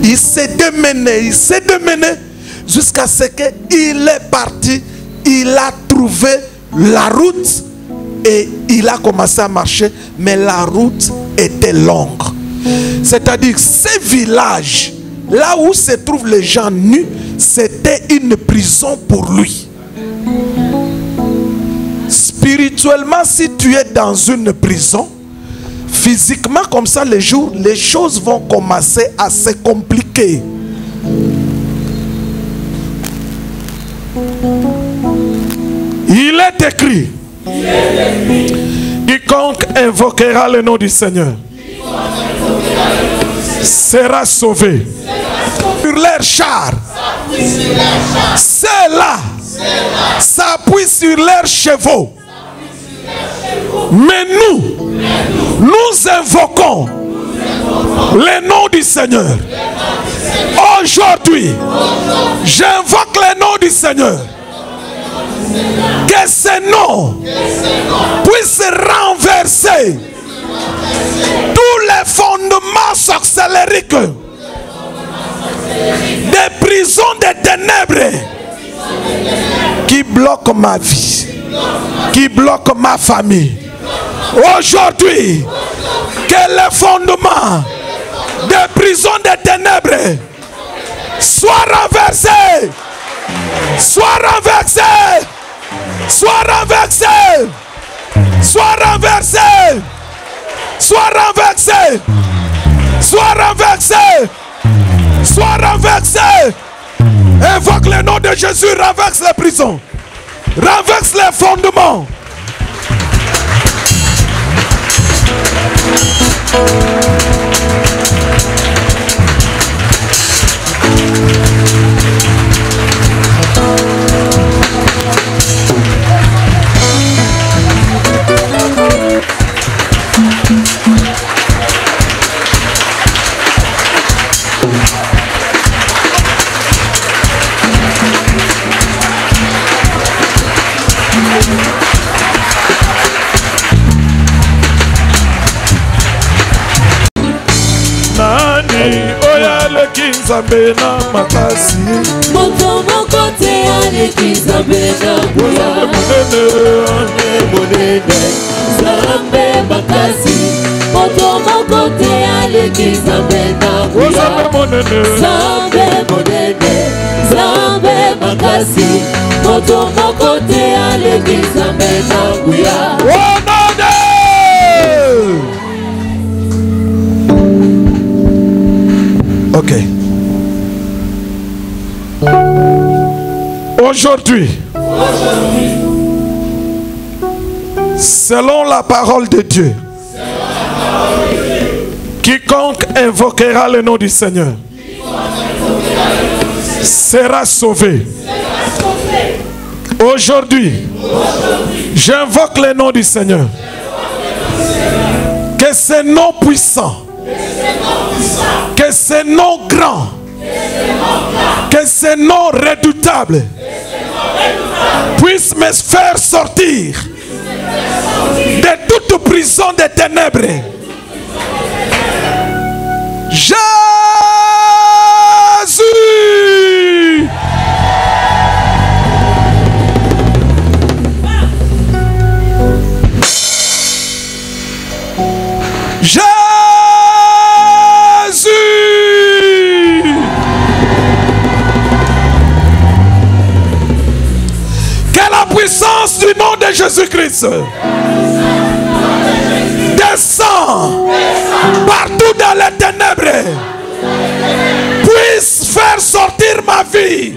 Il s'est démené jusqu'à ce qu'il est parti. Il a trouvé la route et il a commencé à marcher, mais la route était longue. C'est-à-dire, ce village, là où se trouvent les gens nus, c'était une prison pour lui. Spirituellement, si tu es dans une prison, physiquement comme ça, les choses vont commencer à se compliquer. Il est écrit, quiconque invoquera le nom du Seigneur sera sauvé. Sur leur char, ceux-là s'appuient sur leurs chevaux. Mais nous invoquons le nom du Seigneur. Aujourd'hui, j'invoque le nom du Seigneur. Que ce nom puisse renverser tous les fondements sorcellériques des prisons des ténèbres qui bloquent ma vie, qui bloquent ma famille. Aujourd'hui, que les fondements des prisons des ténèbres soient renversés Sois renversé. Sois renversé. Sois renversé. Sois renversé. Sois renversé. Sois renversé. Invoque le nom de Jésus. Renverse les prisons. Renverse les fondements. Nzambe na makasi moto moko te aleki Nzambe na nguya monene Nzambe makasi moto moko te aleki Nzambe na nguya Nzambe monene Nzambe makasi moto moko te aleki Nzambe na nguya. Ok. Aujourd'hui, selon la parole de Dieu, quiconque invoquera le nom du Seigneur sera sauvé. Aujourd'hui, j'invoque le nom du Seigneur. Que ce nom puissant, que ce nom grand, que ce nom redoutable puisse me faire sortir de toute prison des ténèbres. Jésus! Puissance du nom de Jésus-Christ descend partout dans les ténèbres, puisse faire sortir ma vie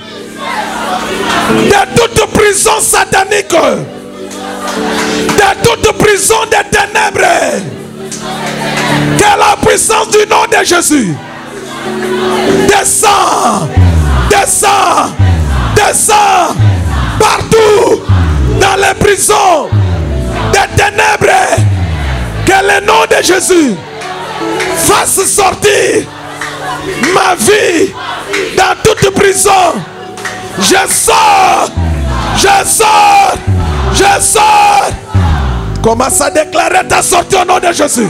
de toute prison satanique, de toute prison des ténèbres. Que la puissance du nom de Jésus descend, descend, descend partout dans les prisons des ténèbres. Que le nom de Jésus fasse sortir ma vie dans toute prison. Je sors, je sors, je sors. Commence à déclarer ta sortie au nom de Jésus.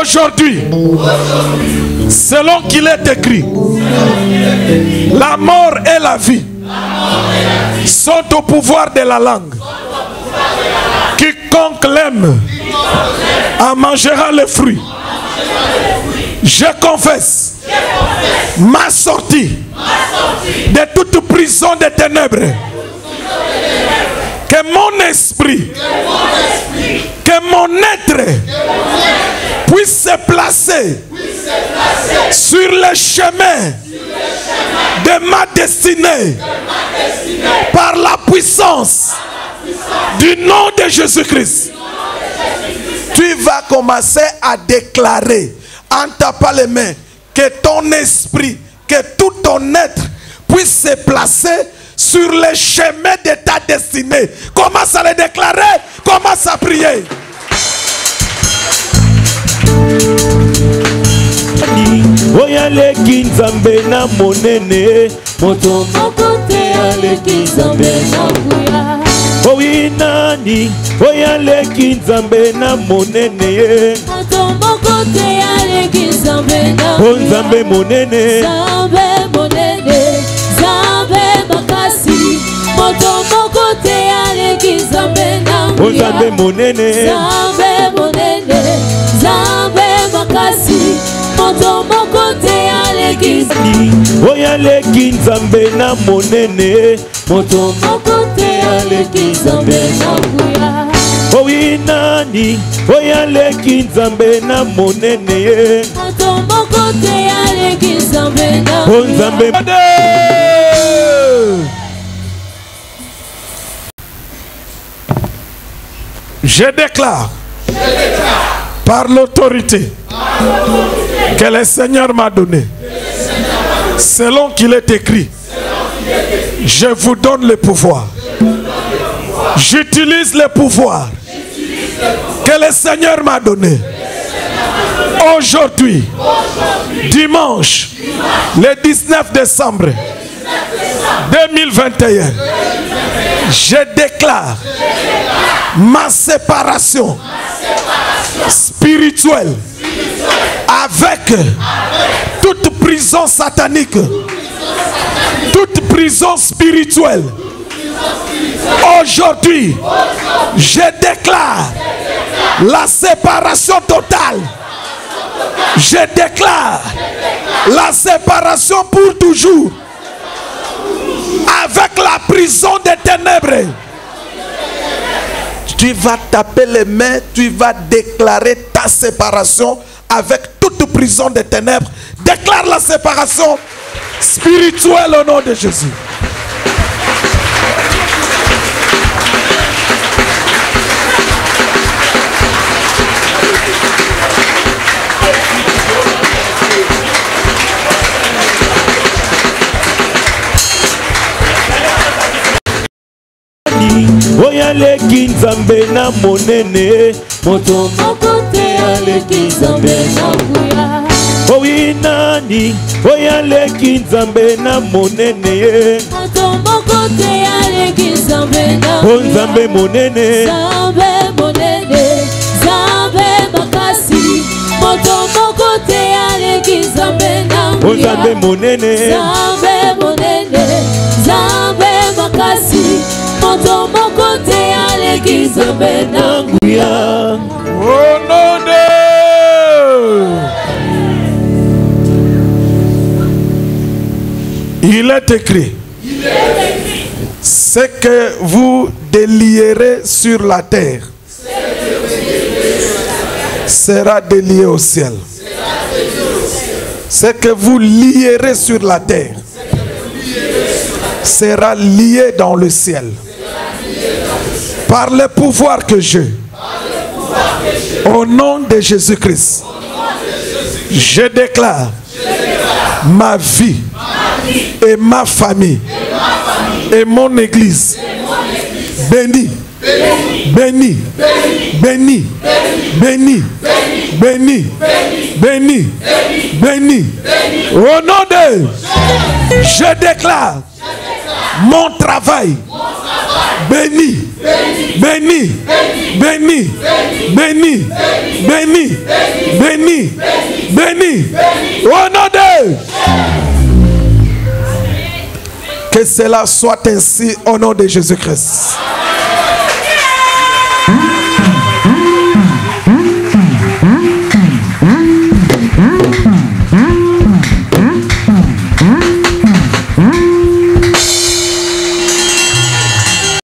Aujourd'hui, selon qu'il est écrit, la mort et la vie sont au pouvoir de la langue. Quiconque l'aime en mangera le fruit. Je confesse ma sortie de toute prison des ténèbres. Que mon esprit, que mon être puisse se placer sur le chemin de ma destinée par la puissance du nom de Jésus-Christ. Tu vas commencer à déclarer en tapant les mains que ton esprit, que tout ton être puisse se placer sur les chemins de ta destinée. Commence à le déclarer, commence à prier. Oyaleki nzambe na monene moto moko te aleki nzambe na nguya. Owinani oyaleki nzambe na monene Moto moko te aleki nzambe na nguya. O nzambe monene Nzambe monene, nzambe makasi. Moto moko te aleki nzambe na nguya. O nzambe monene Nzambe monene, nzambe makasi. Moto moko te aleki oyaleki nzambe na monene moto moko te aleki nzambe na nguya. Owinani oyaleki nzambe na monene Moto moko te aleki nzambe na O nzambe Je déclare par l'autorité que le Seigneur m'a donné, selon qu'il est écrit, je vous donne le pouvoir. J'utilise le pouvoir que le Seigneur m'a donné. Aujourd'hui, dimanche, le 19 décembre 2021, je déclare ma séparation spirituelle avec toute prison satanique, toute prison spirituelle. Aujourd'hui, je déclare la séparation totale. Je déclare la séparation pour toujours avec la prison des ténèbres. Tu vas taper les mains, tu vas déclarer ta séparation avec toute prison des ténèbres. Déclare la séparation spirituelle au nom de Jésus. oyaleki nzambe na monene moto moko te aleki nzambe na nguya. Owinani oyaleki nzambe na monene Moto moko te aleki nzambe na O nzambe monene Nzambe monene, nzambe makasi. Moto moko te aleki nzambe na O nguya. nzambe monene Nzambe monene, nzambe makasi. Moto moko te aleki nzambe na nguya. Au nom de... Il est écrit. Ce que vous délierez sur la terre sera délié au ciel. Ce que vous lierez sur la terre sera lié dans le ciel. Par le pouvoir que j'ai, au nom de Jésus-Christ, je déclare ma vie et ma famille et mon église bénie, bénie, bénie, bénie, bénie, bénie, bénie. Au nom de, je déclare mon travail béni, béni, béni, béni, béni, béni, béni. Au nom de, que cela soit ainsi au nom de Jésus-Christ.